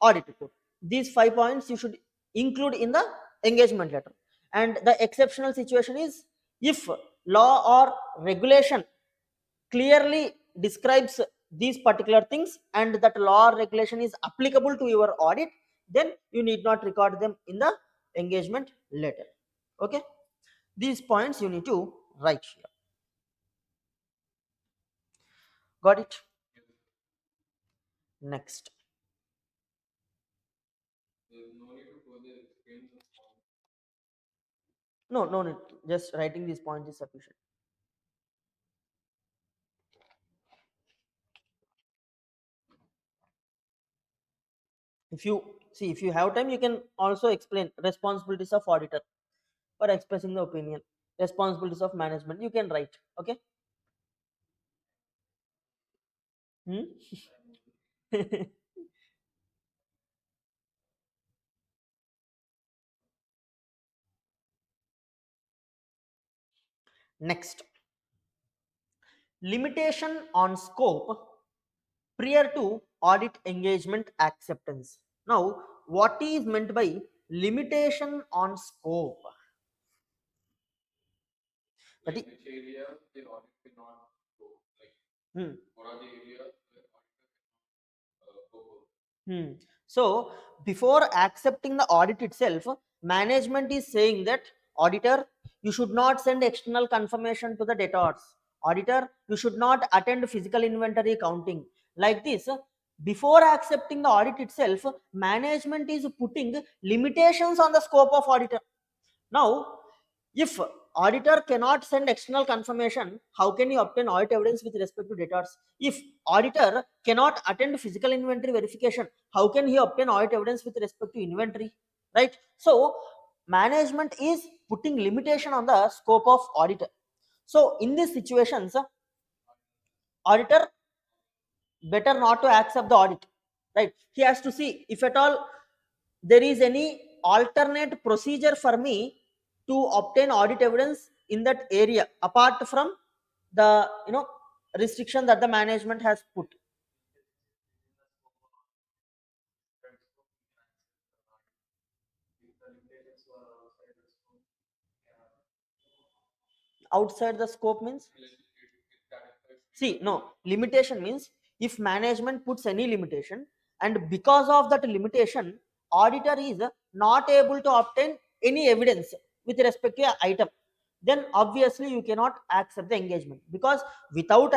audit report. These 5 points you should include in the engagement letter. And the exceptional situation is if law or regulation clearly describes these particular things and that law or regulation is applicable to your audit, then you need not record them in the engagement letter. Okay, these points you need to write here. Got it? Next. No need. Just writing these points is sufficient. If you see, if you have time, you can also explain responsibilities of auditor for expressing the opinion, responsibilities of management. You can write. Okay. Hmm? Next, limitation on scope prior to audit engagement acceptance. Now, what is meant by limitation on scope? That is, hmm. Hmm. So, before accepting the audit itself, management is saying that auditor, you should not send external confirmation to the debtors. Auditor, you should not attend physical inventory counting. Like this, before accepting the audit itself, management is putting limitations on the scope of auditor. Now, if auditor cannot send external confirmation, how can you obtain audit evidence with respect to debtors? If auditor cannot attend physical inventory verification, how can he obtain audit evidence with respect to inventory? Right? So, management is putting limitation on the scope of auditor. So, in these situations, auditor better not to accept the audit. Right? He has to see if at all there is any alternate procedure for me to obtain audit evidence in that area apart from the restriction that the management has put. Outside the scope means, see, no, limitation means if management puts any limitation and because of that limitation auditor is not able to obtain any evidence with respect to a item, then obviously you cannot accept the engagement, because without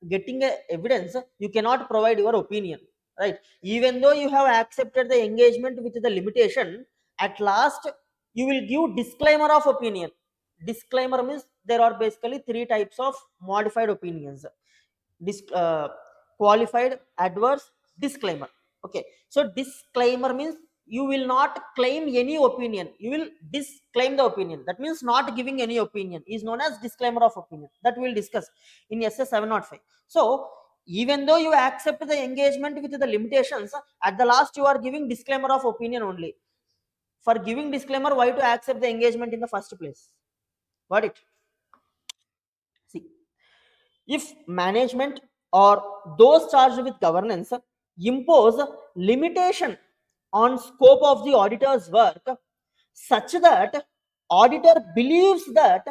getting a evidence you cannot provide your opinion, right? Even though you have accepted the engagement with the limitation, at last you will give disclaimer of opinion. Disclaimer means there are basically three types of modified opinions: qualified, adverse, disclaimer. Okay, so disclaimer means you will not claim any opinion, you will disclaim the opinion. That means not giving any opinion is known as disclaimer of opinion, that we will discuss in SA-705. So even though you accept the engagement with the limitations, at the last you are giving disclaimer of opinion only. For giving disclaimer, why to accept the engagement in the first place? Got it? See, if management or those charged with governance impose limitation on scope of the auditor's work such that auditor believes that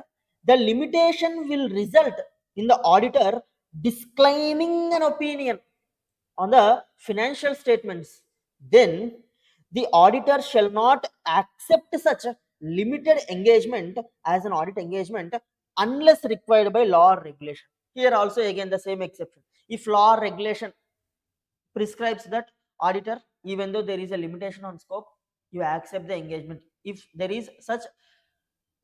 the limitation will result in the auditor disclaiming an opinion on the financial statements, then the auditor shall not accept such a limited engagement as an audit engagement unless required by law or regulation. Here also again the same exception. If law or regulation prescribes that auditor, even though there is a limitation on scope, you accept the engagement. If there is such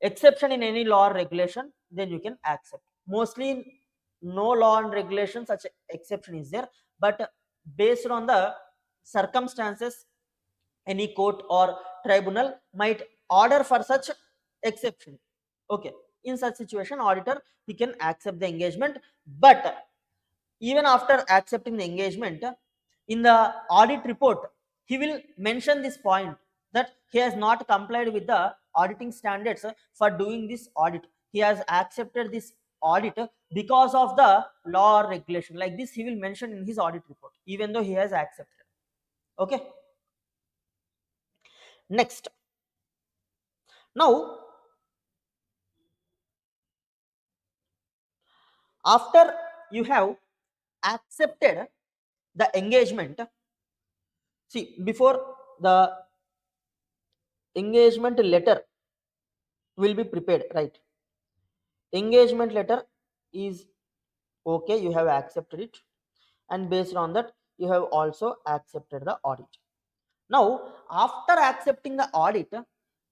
exception in any law or regulation, then you can accept. Mostly no law and regulation such exception is there, but based on the circumstances, any court or tribunal might order for such exception. Okay, in such situation auditor he can accept the engagement, but even after accepting the engagement, in the audit report he will mention this point that he has not complied with the auditing standards for doing this audit. He has accepted this audit because of the law or regulation. Like this he will mention in his audit report even though he has accepted. Okay, next. Now, after you have accepted the engagement, see, before the engagement letter will be prepared, right? Engagement letter is okay, you have accepted it, and based on that you have also accepted the audit. Now after accepting the audit,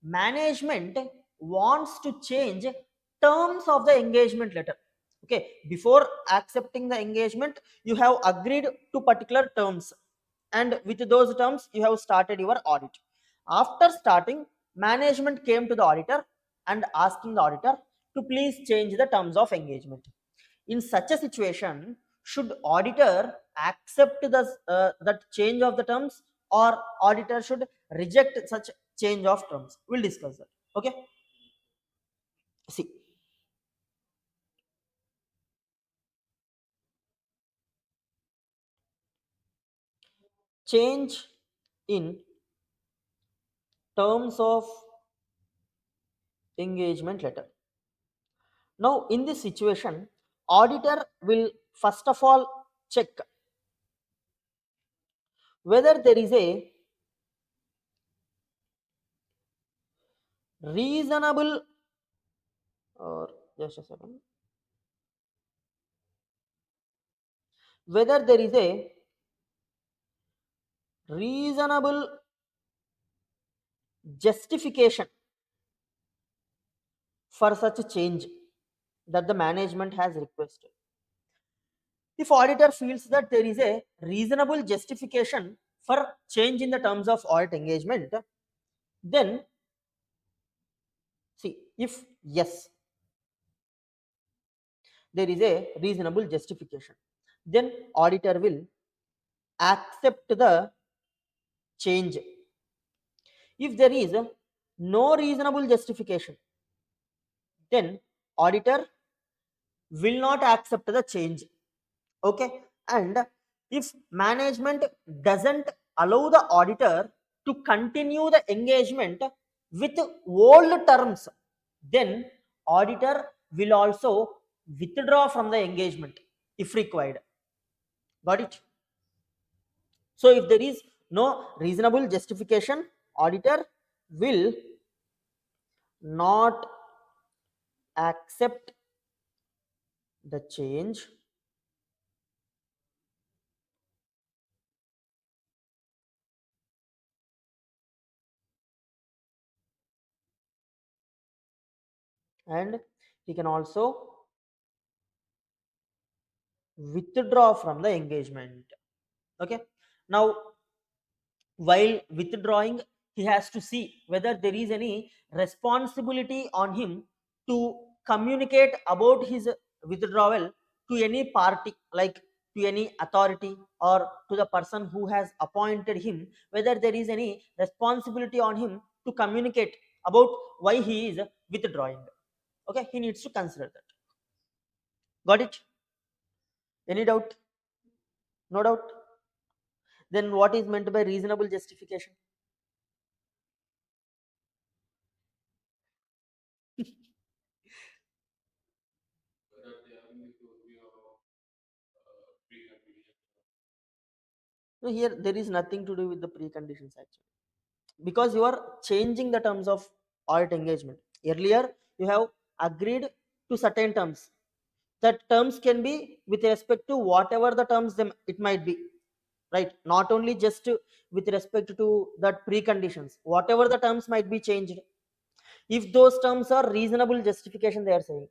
management wants to change terms of the engagement letter. Okay, before accepting the engagement you have agreed to particular terms, and with those terms you have started your audit. After starting, management came to the auditor and asking the auditor to please change the terms of engagement. In such a situation, should auditor accept that change of the terms, or auditor should reject such change of terms? We'll discuss that. Okay. See, change in terms of engagement letter. Now in this situation, auditor will first of all check whether there is a reasonable, or just a second, whether there is a reasonable justification for such a change that the management has requested. If auditor feels that there is a reasonable justification for change in the terms of audit engagement, then see, if yes, there is a reasonable justification, then auditor will accept the change. If there is no reasonable justification, then auditor will not accept the change. Okay, and if management doesn't allow the auditor to continue the engagement with old terms, then auditor will also withdraw from the engagement if required. Got it? So if there is no reasonable justification, auditor will not accept the change, and he can also withdraw from the engagement. Okay, now while withdrawing, he has to see whether there is any responsibility on him to communicate about his withdrawal to any party, like to any authority or to the person who has appointed him, whether there is any responsibility on him to communicate about why he is withdrawing. Okay, he needs to consider that. Got it? Any doubt? No doubt? Then what is meant by reasonable justification? No, here there is nothing to do with the preconditions actually, because you are changing the terms of audit engagement. Earlier you have agreed to certain terms. That terms can be with respect to whatever the terms them it might be, right? Not only just with respect to that preconditions, whatever the terms might be changed. If those terms are reasonable justification, they are saying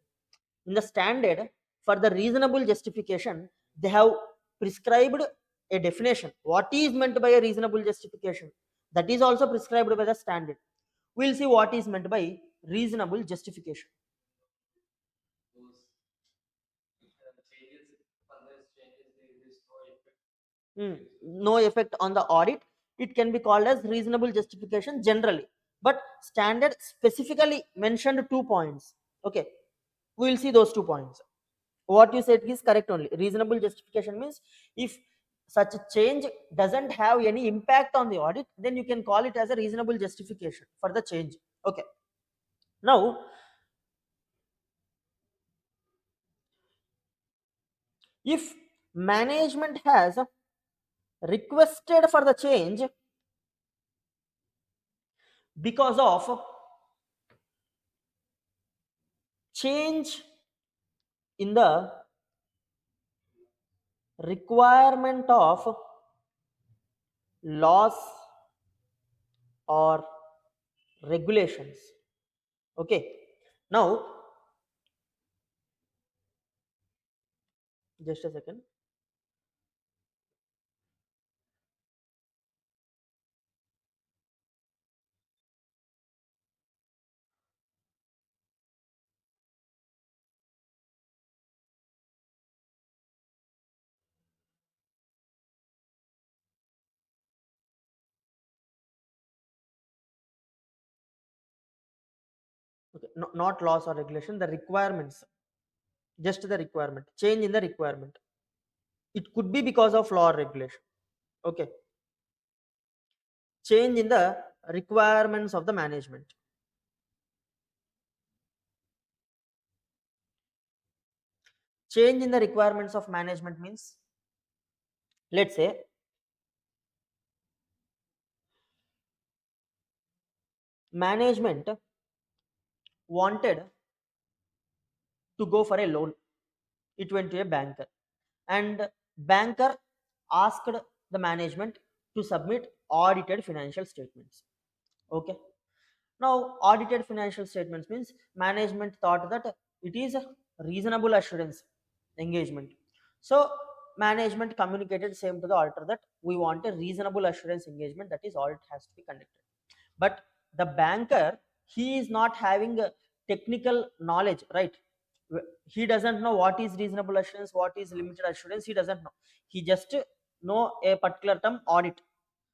in the standard, for the reasonable justification they have prescribed a definition what is meant by a reasonable justification. That is also prescribed by the standard. We'll see what is meant by reasonable justification. No effect on the audit, it can be called as reasonable justification generally, but standard specifically mentioned 2 points. Okay, we will see those 2 points. What you said is correct only. Reasonable justification means if such a change doesn't have any impact on the audit, then you can call it as a reasonable justification for the change. Okay, now if management has requested for the change because of change in the requirement of laws or regulations. Okay, now just a second. Okay, not laws or regulation, the requirements, just the requirement, change in the requirement. It could be because of law or regulation. Okay, change in the requirements of the management. Change in the requirements of management means, let's say management wanted to go for a loan. It went to a banker, and banker asked the management to submit audited financial statements. Okay, now audited financial statements means management thought that it is a reasonable assurance engagement. So management communicated same to the auditor that we want a reasonable assurance engagement, that is audit has to be conducted. But the banker, he is not having a technical knowledge, right? He doesn't know what is reasonable assurance, what is limited assurance, he doesn't know. He just know a particular term audit.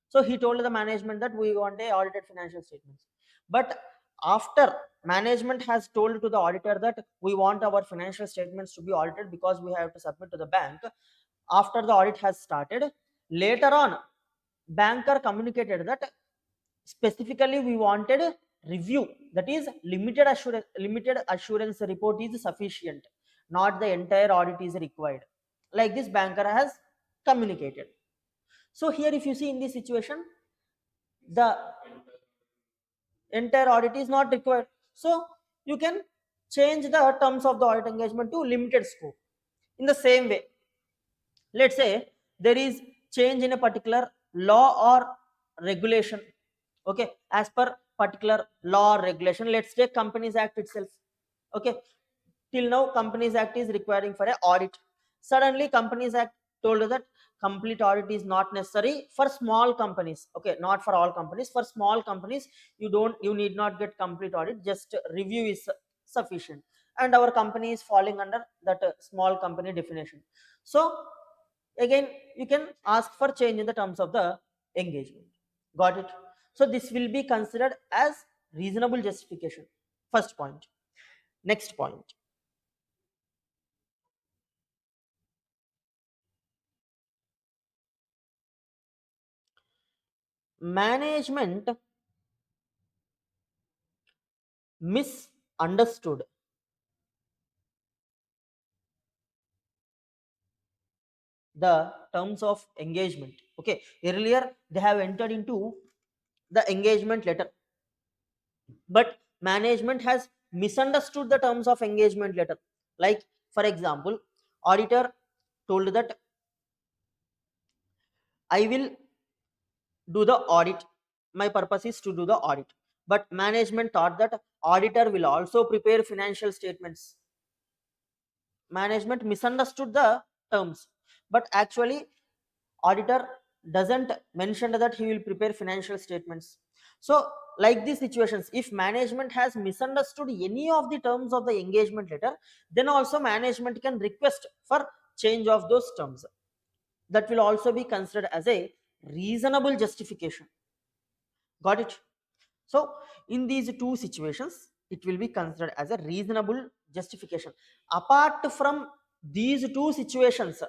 So he told the management that we want a audited financial statements. But after management has told to the auditor that we want our financial statements to be audited because we have to submit to the bank, after the audit has started, later on banker communicated that specifically we wanted review, that is limited assurance report is sufficient, not the entire audit is required, like this banker has communicated. So here if you see in this situation, the entire audit is not required. So you can change the terms of the audit engagement to limited scope. In the same way, let's say there is change in a particular law or regulation. Okay, as per particular law or regulation, let's take Companies Act itself. Okay, till now Companies Act is requiring for a audit. Suddenly Companies Act told that complete audit is not necessary for small companies. Okay, not for all companies, for small companies you need not get complete audit, just review is sufficient, and our company is falling under that small company definition. So again you can ask for change in the terms of the engagement. Got it? So this will be considered as reasonable justification. First point. Next point. Management misunderstood the terms of engagement. Okay, earlier they have entered into the engagement letter, but management has misunderstood the terms of engagement letter. Like for example, auditor told that I will do the audit, my purpose is to do the audit, but management thought that auditor will also prepare financial statements. Management misunderstood the terms, but actually auditor doesn't mention that he will prepare financial statements. So like these situations, if management has misunderstood any of the terms of the engagement letter, then also management can request for change of those terms. That will also be considered as a reasonable justification. Got it? So in these two situations, it will be considered as a reasonable justification. Apart from these two situations,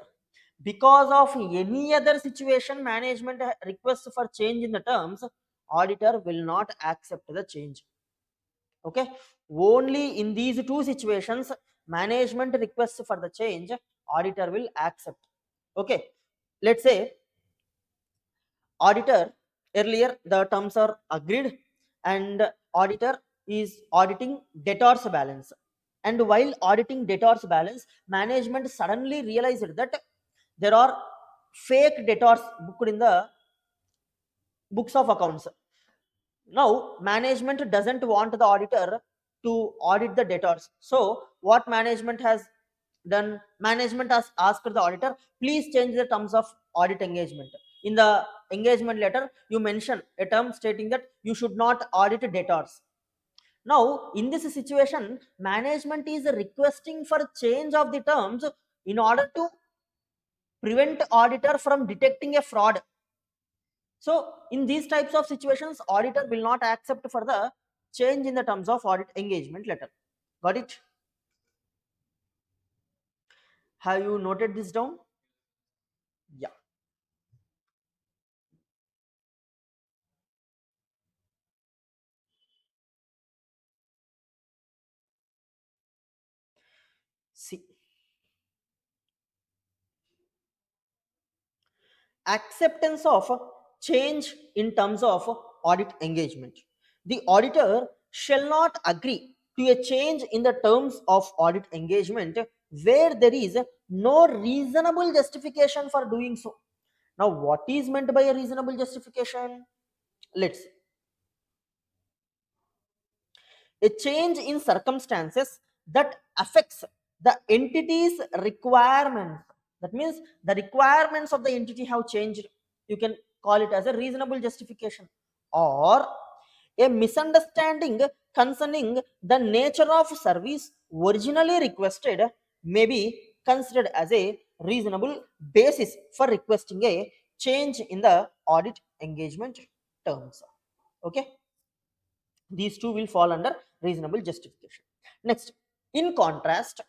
because of any other situation management requests for change in the terms, auditor will not accept the change. Okay, only in these two situations management requests for the change, auditor will accept. Okay, let's say auditor, earlier the terms are agreed, and auditor is auditing debtors balance, And while auditing debtors balance, management suddenly realized that there are fake debtors booked in the books of accounts. Now management doesn't want the auditor to audit the debtors. So what management has done, management has asked the auditor, please change the terms of audit engagement. In the engagement letter you mention a term stating that you should not audit debtors. Now in this situation management is requesting for change of the terms in order to prevent auditor from detecting a fraud. So in these types of situations, auditor will not accept for the change in the terms of audit engagement letter. Got it? Have you noted this down? Yeah. See, acceptance of change in terms of audit engagement. The auditor shall not agree to a change in the terms of audit engagement where there is no reasonable justification for doing so. Now, what is meant by a reasonable justification? Let's see. A change in circumstances that affects the entity's requirements. That means the requirements of the entity have changed. You can call it as a reasonable justification. Or a misunderstanding concerning the nature of service originally requested may be considered as a reasonable basis for requesting a change in the audit engagement terms. Okay, these two will fall under reasonable justification. Next, in contrast,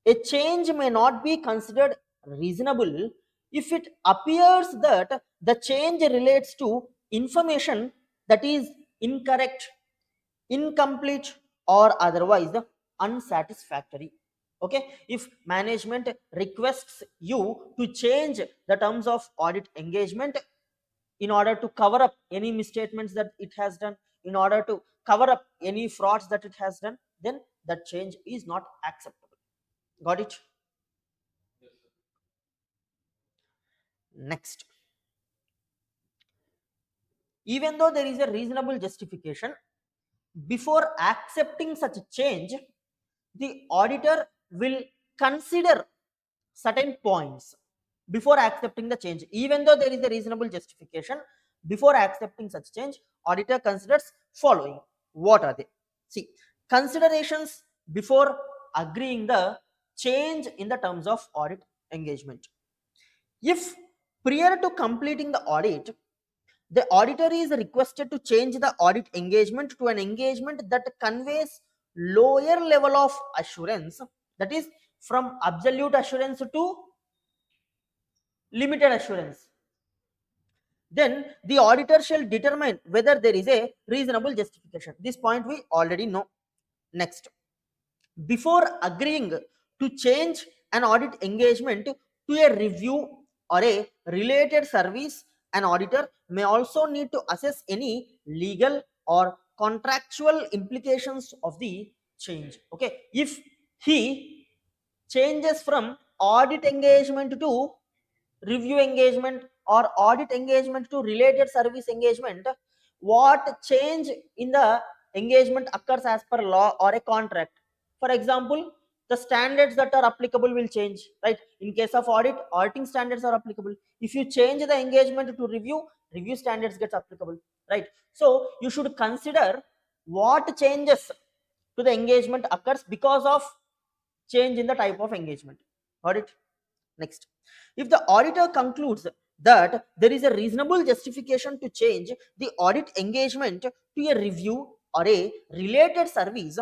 a change may not be considered reasonable if it appears that the change relates to information that is incorrect, incomplete, or otherwise unsatisfactory. Okay, if management requests you to change the terms of audit engagement in order to cover up any misstatements that it has done, in order to cover up any frauds that it has done, then that change is not acceptable. Got it? Next, even though there is a reasonable justification, before accepting such a change, the auditor will consider certain points before accepting the change. Even though there is a reasonable justification, before accepting such change, auditor considers following. What are they? See, considerations before agreeing the change in the terms of audit engagement. If prior to completing the audit, the auditor is requested to change the audit engagement to an engagement that conveys lower level of assurance, that is from absolute assurance to limited assurance, then the auditor shall determine whether there is a reasonable justification. This point we already know. Next, before agreeing to change an audit engagement to a review or a related service, an auditor may also need to assess any legal or contractual implications of the change. Okay, if he changes from audit engagement to review engagement or audit engagement to related service engagement, what change in the engagement occurs as per law or a contract? For example, the standards that are applicable will change, right? In case of audit, auditing standards are applicable. If you change the engagement to review, review standards gets applicable, right? So you should consider what changes to the engagement occurs because of change in the type of engagement. Got it? Next, if the auditor concludes that there is a reasonable justification to change the audit engagement to a review or a related service,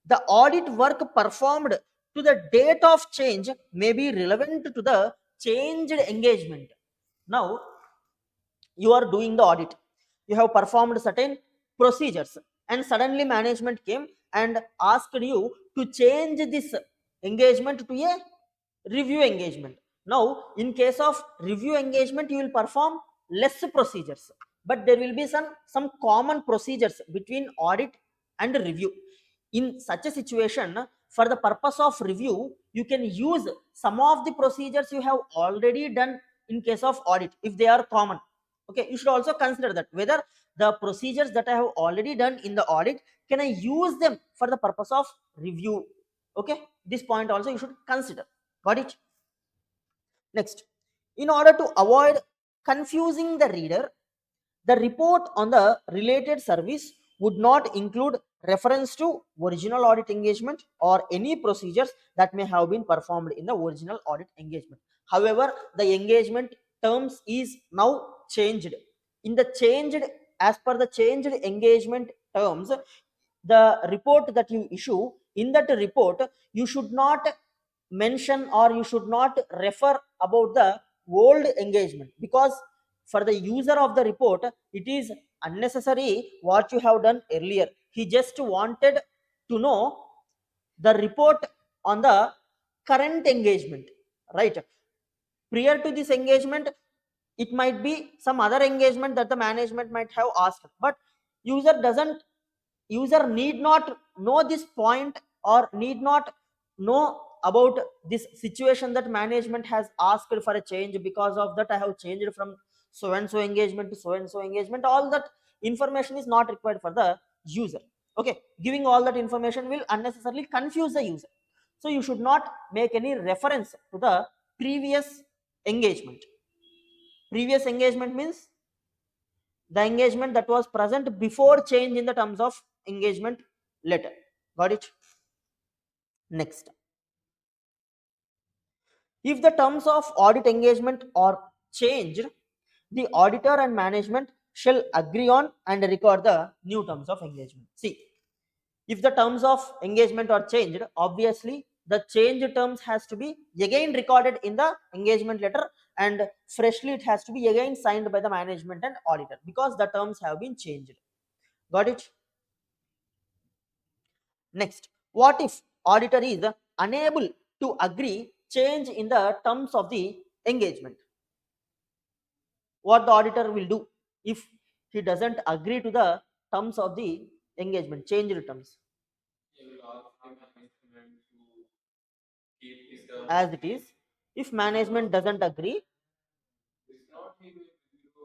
the audit work performed to the date of change may be relevant to the changed engagement. Now, you are doing the audit, you have performed certain procedures, and suddenly management came and asked you to change this engagement to a review engagement. Now in case of review engagement you will perform less procedures, but there will be some common procedures between audit and review. In such a situation, for the purpose of review, you can use some of the procedures you have already done in case of audit if they are common. Okay, you should also consider that whether the procedures that I have already done in the audit, can I use them for the purpose of review? Okay, this point also you should consider. Got it? Next, in order to avoid confusing the reader, the report on the related service would not include reference to original audit engagement or any procedures that may have been performed in the original audit engagement. However, the engagement terms is now changed. In the changed, as per the changed engagement terms, the report that you issue, in that report, you should not mention or you should not refer about the old engagement, because for the user of the report it is unnecessary what you have done earlier. He just wanted to know the report on the current engagement, right? Prior to this engagement, it might be some other engagement that the management might have asked, but user doesn't user need not know this point or need not know about this situation that management has asked for a change. Because of that, I have changed from so and so engagement to so and so engagement. All that information is not required for the user. Okay, giving all that information will unnecessarily confuse the user. So you should not make any reference to the previous engagement. Previous engagement means the engagement that was present before change in the terms of engagement letter. Got it? Next, if the terms of audit engagement are changed, the auditor and management shall agree on and record the new terms of engagement. See, if the terms of engagement are changed, obviously the change terms has to be again recorded in the engagement letter, and freshly it has to be again signed by the management and auditor, because the terms have been changed. Got it? Next, what if auditor is unable to agree change in the terms of the engagement? What the auditor will do if he doesn't agree to the terms of the engagement, changed terms? As it is, if management doesn't agree,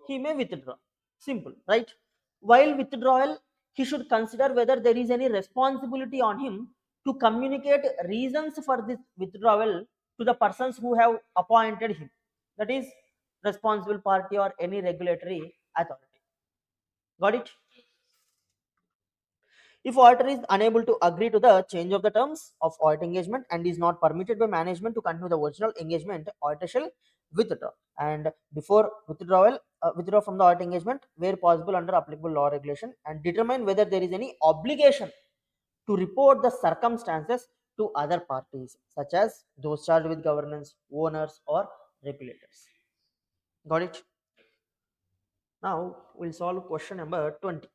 he may withdraw. Simple, right? While withdrawal, he should consider whether there is any responsibility on him to communicate reasons for this withdrawal to the persons who have appointed him, that is responsible party or any regulatory authority. Got it? If auditor is unable to agree to the change of the terms of audit engagement and is not permitted by management to continue the original engagement, auditor shall withdraw. And before withdrawal, withdraw from the audit engagement where possible under applicable law regulation, and determine whether there is any obligation to report the circumstances to other parties, such as those charged with governance, owners, or regulators. Got it? Now we'll solve question number 20.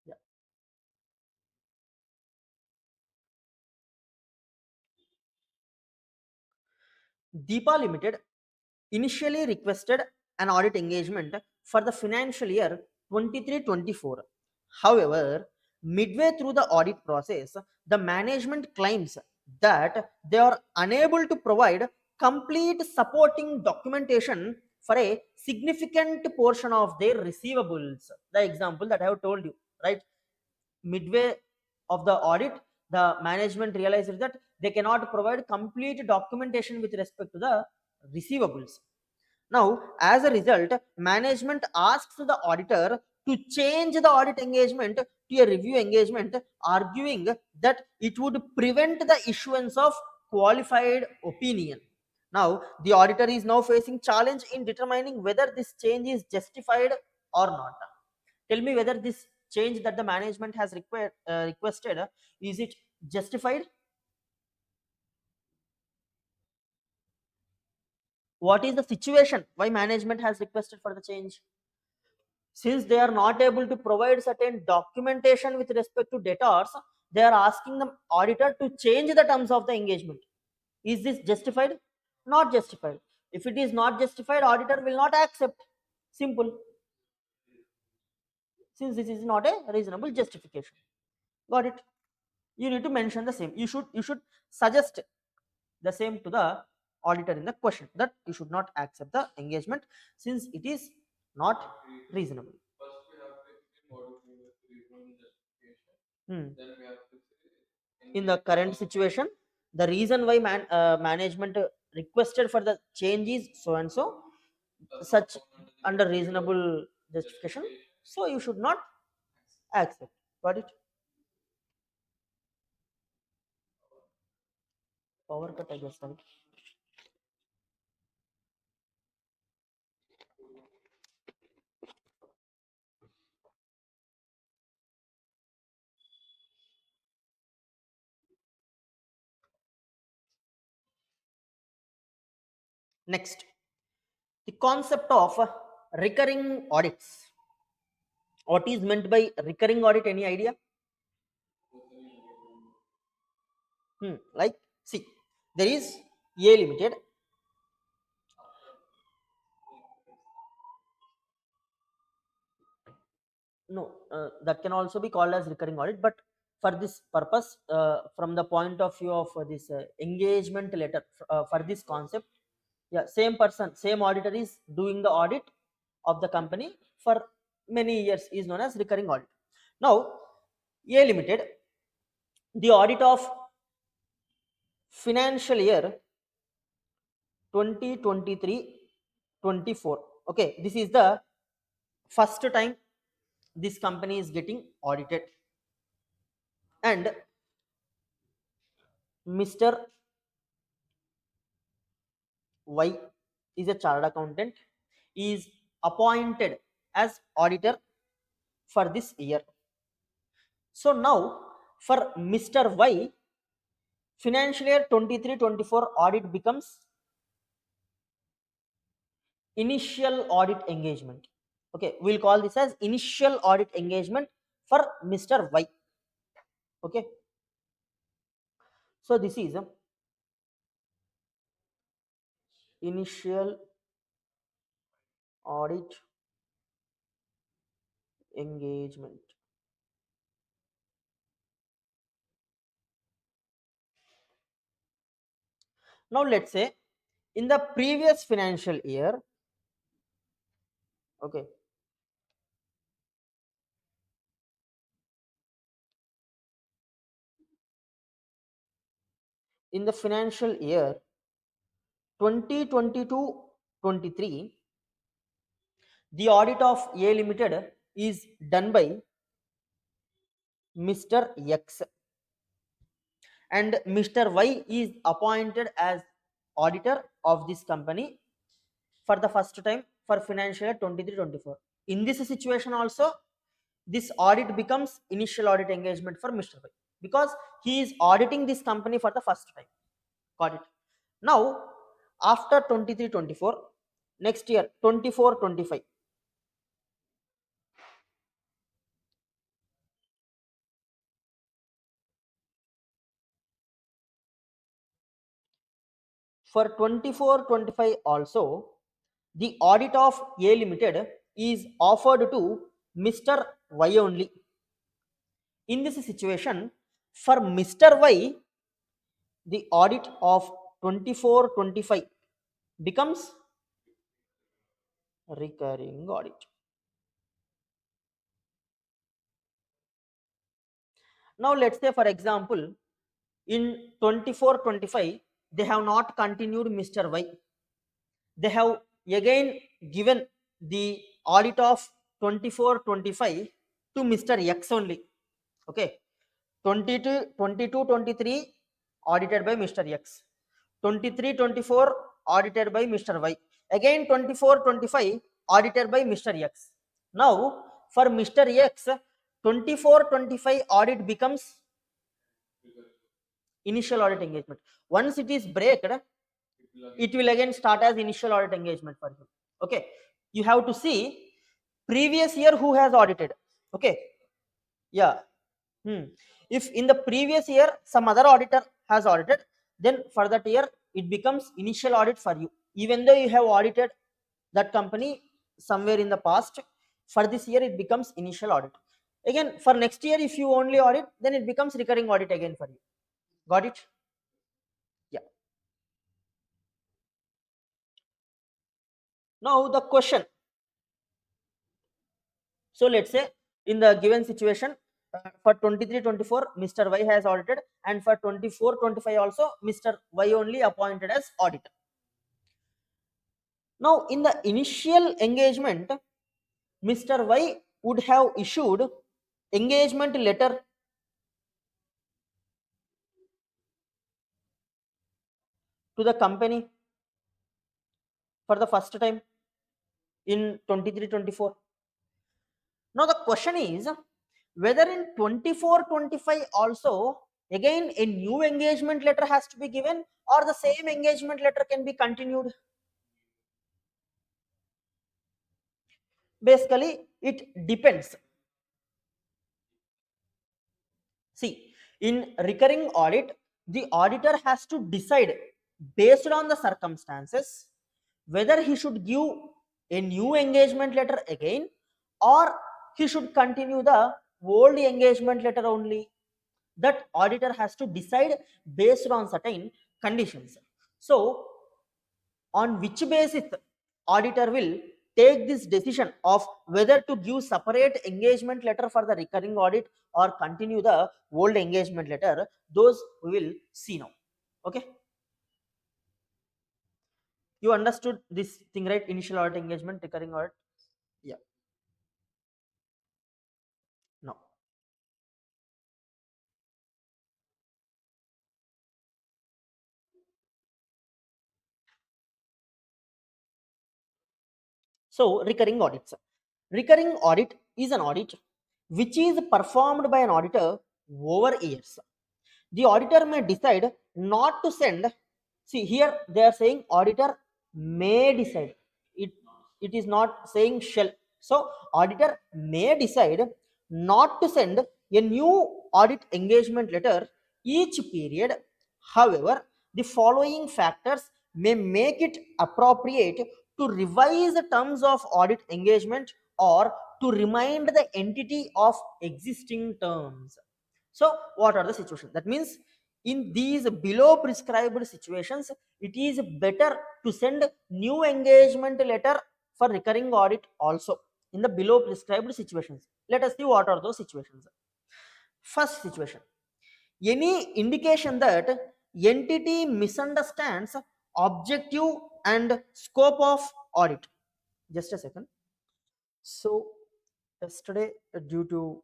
Yeah. Deepa Limited initially requested an audit engagement for the financial year 23-24. However, midway through the audit process, the management claims that they are unable to provide complete supporting documentation for a significant portion of their receivables. The example that I have told you, right? Midway of the audit, the management realized that they cannot provide complete documentation with respect to the receivables. Now, as a result, management asks the auditor to change the audit engagement to a review engagement, arguing that it would prevent the issuance of qualified opinion. Now, the auditor is now facing challenge in determining whether this change is justified or not. Tell me whether this change that the management has requested, is it justified? What is the situation why management has requested for the change? Since they are not able to provide certain documentation with respect to debtors, they are asking the auditor to change the terms of the engagement. Is this justified? Not justified. If it is not justified, auditor will not accept. Simple. Since this is not a reasonable justification. Got it? You need to mention the same. You should suggest the same to the auditor in the question, that you should not accept the engagement since it is not reasonable. Hmm. In the current situation, the reason why management requested for the change is so and so, such under reasonable justification, so you should not accept. Got it? Power cut, I guess, right? Next, the concept of recurring audits. What is meant by recurring audit? Any idea? Like, see, there is A Limited. No, that can also be called as recurring audit, but for this purpose, from the point of view of this engagement letter, for this concept, yeah, same person, same auditor is doing the audit of the company for many years is known as recurring audit. Now, A Limited, the audit of financial year 2023-24. Okay, this is the first time this company is getting audited, and Mr. Y is a chartered accountant, is appointed as auditor for this year. So now for Mr. Y, financial year 23-24 audit becomes initial audit engagement. Okay, we'll call this as initial audit engagement for Mr. Y. Okay, so this is a initial audit engagement. Now let's say in the previous financial year, okay, in the financial year 2022-23, the audit of A Limited is done by Mr. X, and Mr. Y is appointed as auditor of this company for the first time for financial year 23-24. In this situation also, this audit becomes initial audit engagement for Mr. Y because he is auditing this company for the first time. Got it? Now, after 23-24, next year 24-25, for 24-25 also, the audit of A Limited is offered to Mr. Y only. In this situation, for Mr. Y, the audit of 24-25 becomes recurring audit. Now let's say, for example, in 24-25, they have not continued Mr. Y. They have again given the audit of 24-25 to Mr. X only. Okay, 22-23 audited by Mr. X, 23-24 audited by Mr. Y, again 24-25 audited by Mr. X. Now for Mr. X, 24-25 audit becomes initial audit engagement. Once it is breaked, it will again start as initial audit engagement for him. Okay, you have to see previous year who has audited. Okay, yeah. If in the previous year some other auditor has audited, then for that year it becomes initial audit for you. even though you have audited that company somewhere in the past, for this year it becomes initial audit. Again, for next year, if you only audit, then it becomes recurring audit again for you. Got it? Yeah. Now the question. So let's say in the given situation, for 23-24, Mr. Y has audited, and for 24-25 also, Mr. Y only appointed as auditor. Now in the initial engagement, Mr. Y would have issued engagement letter to the company for the first time in 23-24. Now the question is whether in 24-25 also again a new engagement letter has to be given, or the same engagement letter can be continued. Basically, it depends. See, in recurring audit, the auditor has to decide based on the circumstances whether he should give a new engagement letter again, or he should continue the old engagement letter only. That auditor has to decide based on certain conditions. So on which basis auditor will take this decision of whether to give separate engagement letter for the recurring audit or continue the old engagement letter, those we will see now. Okay, you understood this thing, right? Initial audit, engagement, recurring audit. Yeah. Now, so recurring audits. Recurring audit is an audit which is performed by an auditor over years. The auditor may decide not to send. See, here they are saying auditor may decide. It is not saying shall. So auditor may decide not to send a new audit engagement letter each period. However, the following factors may make it appropriate to revise the terms of audit engagement or to remind the entity of existing terms. So what are the situations? That means in these below prescribed situations, it is better to send new engagement letter for recurring audit also in the below prescribed situations. Let us see what are those situations. First situation, any indication that entity misunderstands objective and scope of audit. Just a second. So yesterday, due to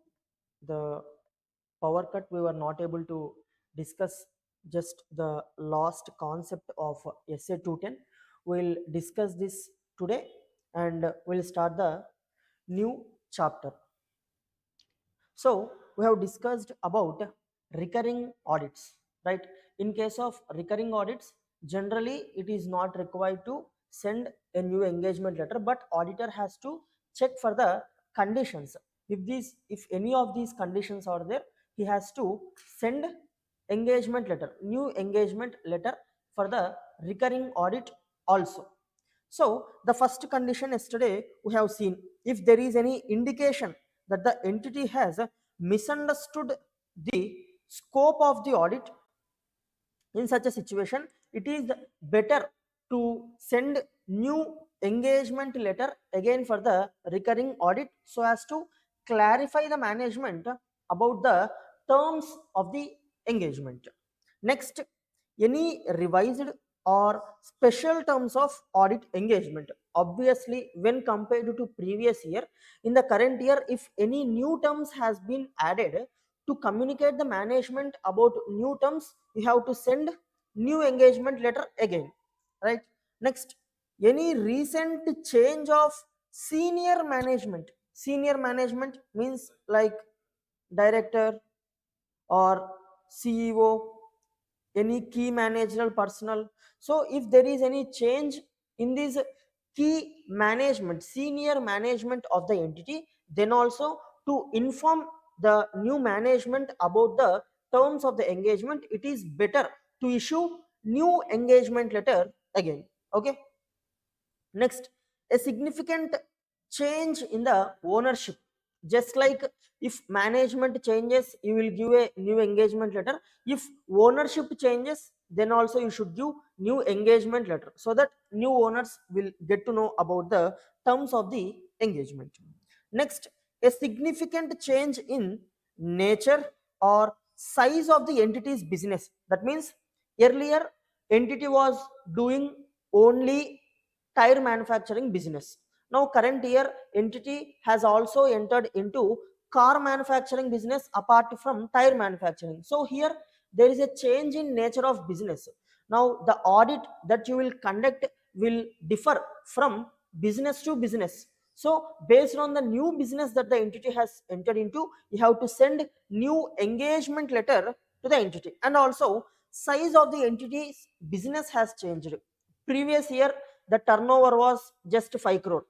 the power cut, we were not able to discuss just the last concept of SA-210. We'll discuss this today, and we'll start the new chapter. So we have discussed about recurring audits, right? In case of recurring audits, generally it is not required to send a new engagement letter, but auditor has to check for the conditions. If any of these conditions are there, he has to send engagement letter, new engagement letter for the recurring audit also. So the first condition yesterday we have seen, if there is any indication that the entity has misunderstood the scope of the audit, in such a situation it is better to send new engagement letter again for the recurring audit, so as to clarify the management about the terms of the engagement. Next, any revised or special terms of audit engagement. Obviously, when compared to previous year, in the current year, if any new terms has been added, to communicate the management about new terms, you have to send new engagement letter again, right? Next, any recent change of senior management means like director or CEO, any key managerial personnel. So if there is any change in this key management, senior management of the entity, then also to inform the new management about the terms of the engagement, it is better to issue new engagement letter again. Okay, Next, a significant change in the ownership. Just like if management changes, you will give a new engagement letter. If ownership changes, then also you should give new engagement letter, so that new owners will get to know about the terms of the engagement. Next, a significant change in nature or size of the entity's business. That means earlier entity was doing only tire manufacturing business. Now current year entity has also entered into car manufacturing business apart from tire manufacturing. So here there is a change in nature of business. Now the audit that you will conduct will differ from business to business. So based on the new business that the entity has entered into, you have to send new engagement letter to the entity. And also size of the entity's business has changed. Previous year the turnover was just 5 crore.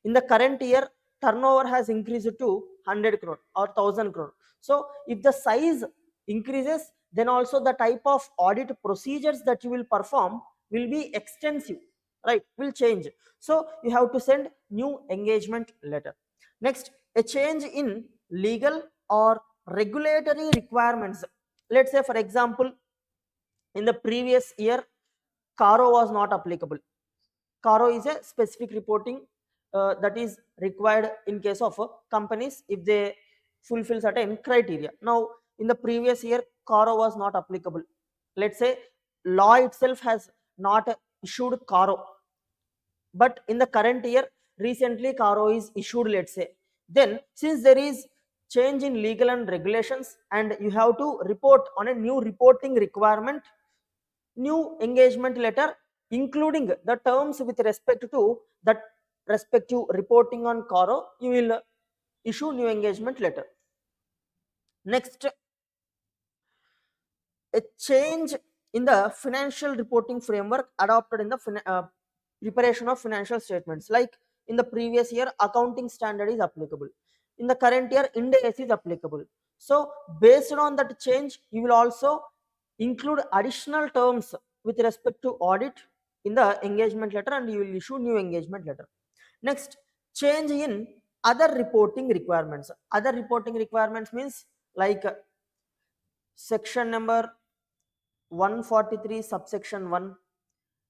In the current year, turnover has increased to 100 crore or 1000 crore. So if the size increases, then also the type of audit procedures that you will perform will be extensive, right? Will change. So you have to send new engagement letter. Next, a change in legal or regulatory requirements. Let's say, for example, in the previous year, caro was not applicable. Caro is a specific reporting that is required in case of companies if they fulfill certain criteria. Now, in the previous year, Caro was not applicable. Let's say law itself has not issued Caro, but in the current year, recently Caro is issued. Let's say, then since there is change in legal and regulations, and you have to report on a new reporting requirement, new engagement letter including the terms with respect to that respective reporting on Caro, you will issue new engagement letter. Next, a change in the financial reporting framework adopted in the preparation of financial statements. Like in the previous year, accounting standard is applicable. In the current year, Ind AS is applicable. So based on that change, you will also include additional terms with respect to audit in the engagement letter, and you will issue new engagement letter. Next, change in other reporting requirements. Other reporting requirements means like section number 143 subsection 1,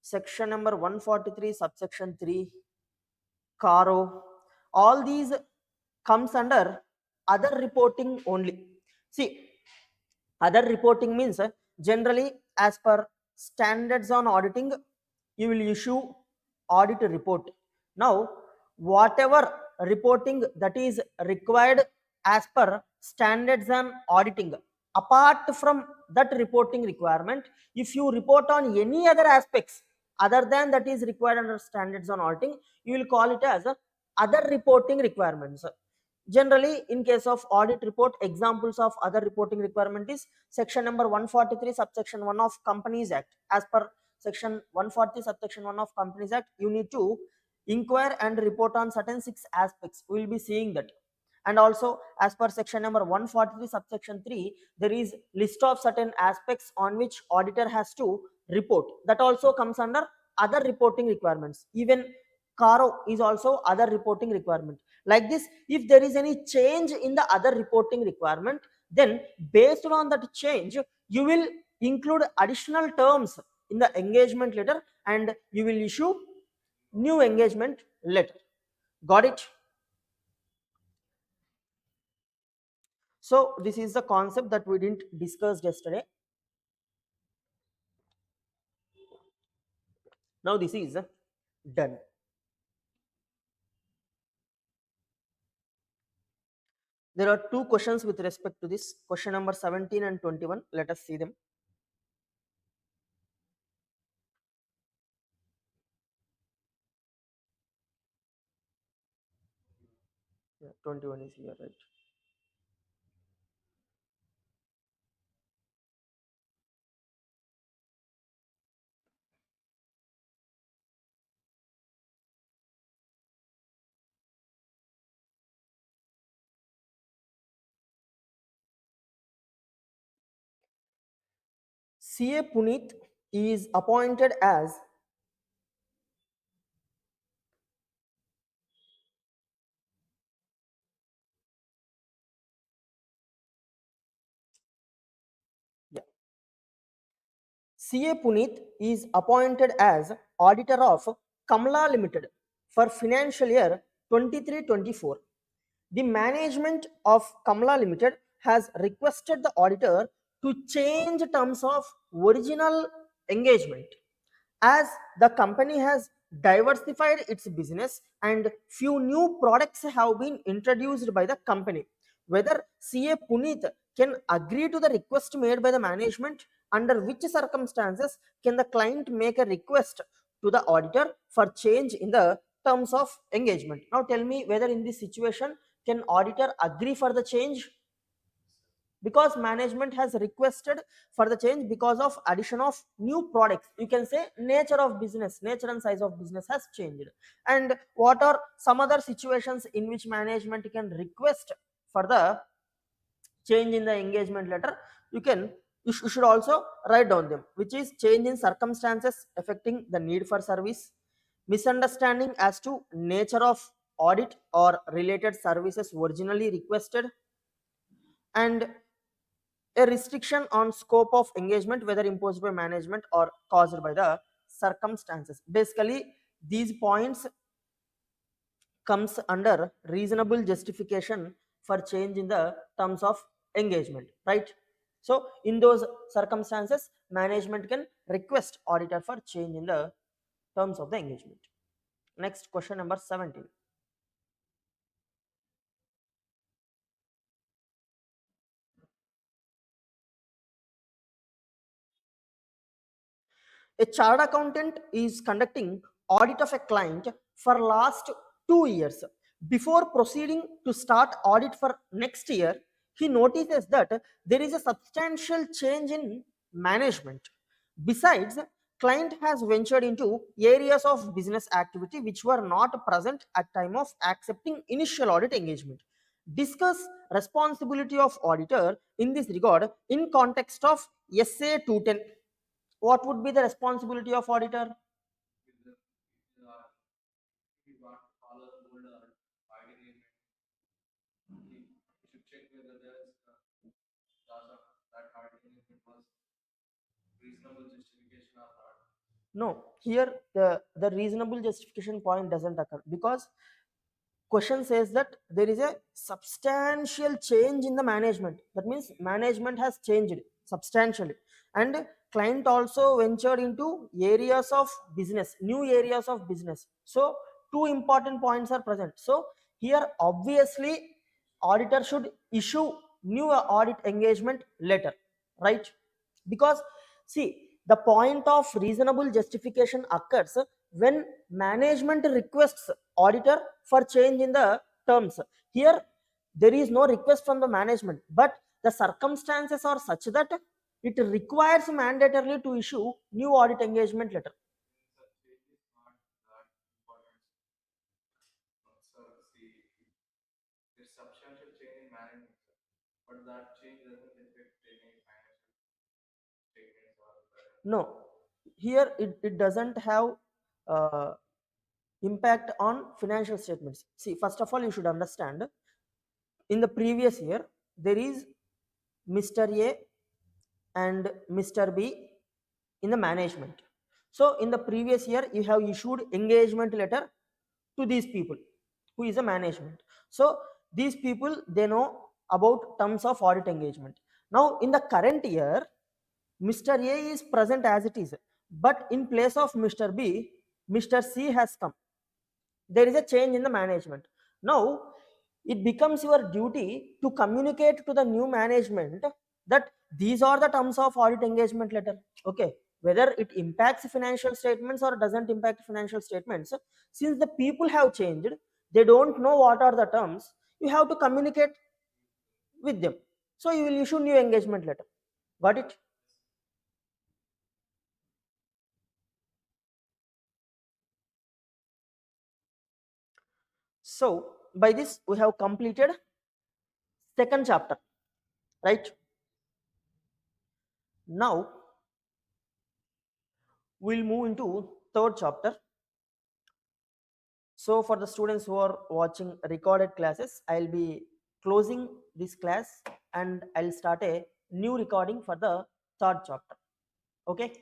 section number 143 subsection 3, Caro, all these comes under other reporting only. See, other reporting means generally as per standards on auditing, you will issue audit report. Now, whatever reporting that is required as per standards on auditing, apart from that reporting requirement, if you report on any other aspects other than that is required under standards on auditing, you will call it as other reporting requirements. Generally, in case of audit report, examples of other reporting requirement is section number 143 subsection 1 of Companies Act. As per section 140 subsection 1 of Companies Act, you need to inquire and report on certain 6 aspects. We will be seeing that. And also as per section number 143 subsection 3, there is list of certain aspects on which auditor has to report. That also comes under other reporting requirements. Even Caro is also other reporting requirement. Like this, if there is any change in the other reporting requirement, then based on that change, you will include additional terms in the engagement letter, and you will issue new engagement letter. Got it? So this is the concept that we didn't discuss yesterday. Now this is done. There are two questions with respect to this. Question number 17 and 21. Let us see them. Yeah, 21 is here, right? CA Puneet is appointed as CA Puneet is appointed as auditor of Kamla Limited for financial year 23-24. The management of Kamla Limited has requested the auditor to change terms of original engagement, as the company has diversified its business and few new products have been introduced by the company. Whether CA Puneet can agree to the request made by the management, under which circumstances can the client make a request to the auditor for change in the terms of engagement. Now tell me whether in this situation can auditor agree for the change, because management has requested for the change because of addition of new products. You can say nature of business, nature and size of business has changed. And what are some other situations in which management can request for the change in the engagement letter? You should also write down them, which is change in circumstances affecting the need for service, misunderstanding as to nature of audit or related services originally requested, and a restriction on scope of engagement, whether imposed by management or caused by the circumstances. Basically these points comes under reasonable justification for change in the terms of engagement, right? So in those circumstances management can request auditor for change in the terms of the engagement. Next, question number 17. A chartered accountant is conducting audit of a client for last 2 years. Before proceeding to start audit for next year, he notices that there is a substantial change in management. Besides, client has ventured into areas of business activity which were not present at time of accepting initial audit engagement. Discuss responsibility of auditor in this regard in context of SA-210. What would be the responsibility of auditor? No, here the reasonable justification point doesn't occur, because question says that there is a substantial change in the management. That means management has changed substantially, and client also ventured into areas of business, new areas of business. So two important points are present. So here obviously auditor should issue new audit engagement letter, right? Because see, the point of reasonable justification occurs when management requests auditor for change in the terms. Here there is no request from the management, but the circumstances are such that it requires mandatorily to issue new audit engagement letter. No, here it doesn't have uh, impact on financial statements. See, first of all, you should understand, in the previous year there is Mr. A and Mr. B in the management. So in the previous year you have issued engagement letter to these people who is the management. So these people, they know about terms of audit engagement. Now in the current year Mr. A is present as it is, but in place of Mr. B, Mr. C has come. There is a change in the management. Now it becomes your duty to communicate to the new management that these are the terms of audit engagement letter. Okay, whether it impacts financial statements or doesn't impact financial statements, since the people have changed, they don't know what are the terms, you have to communicate with them. So you will issue new engagement letter. Got it? So by this we have completed second chapter, right? Now we'll move into third chapter. So for the students who are watching recorded classes, I'll be closing this class and I'll start a new recording for the third chapter. Okay.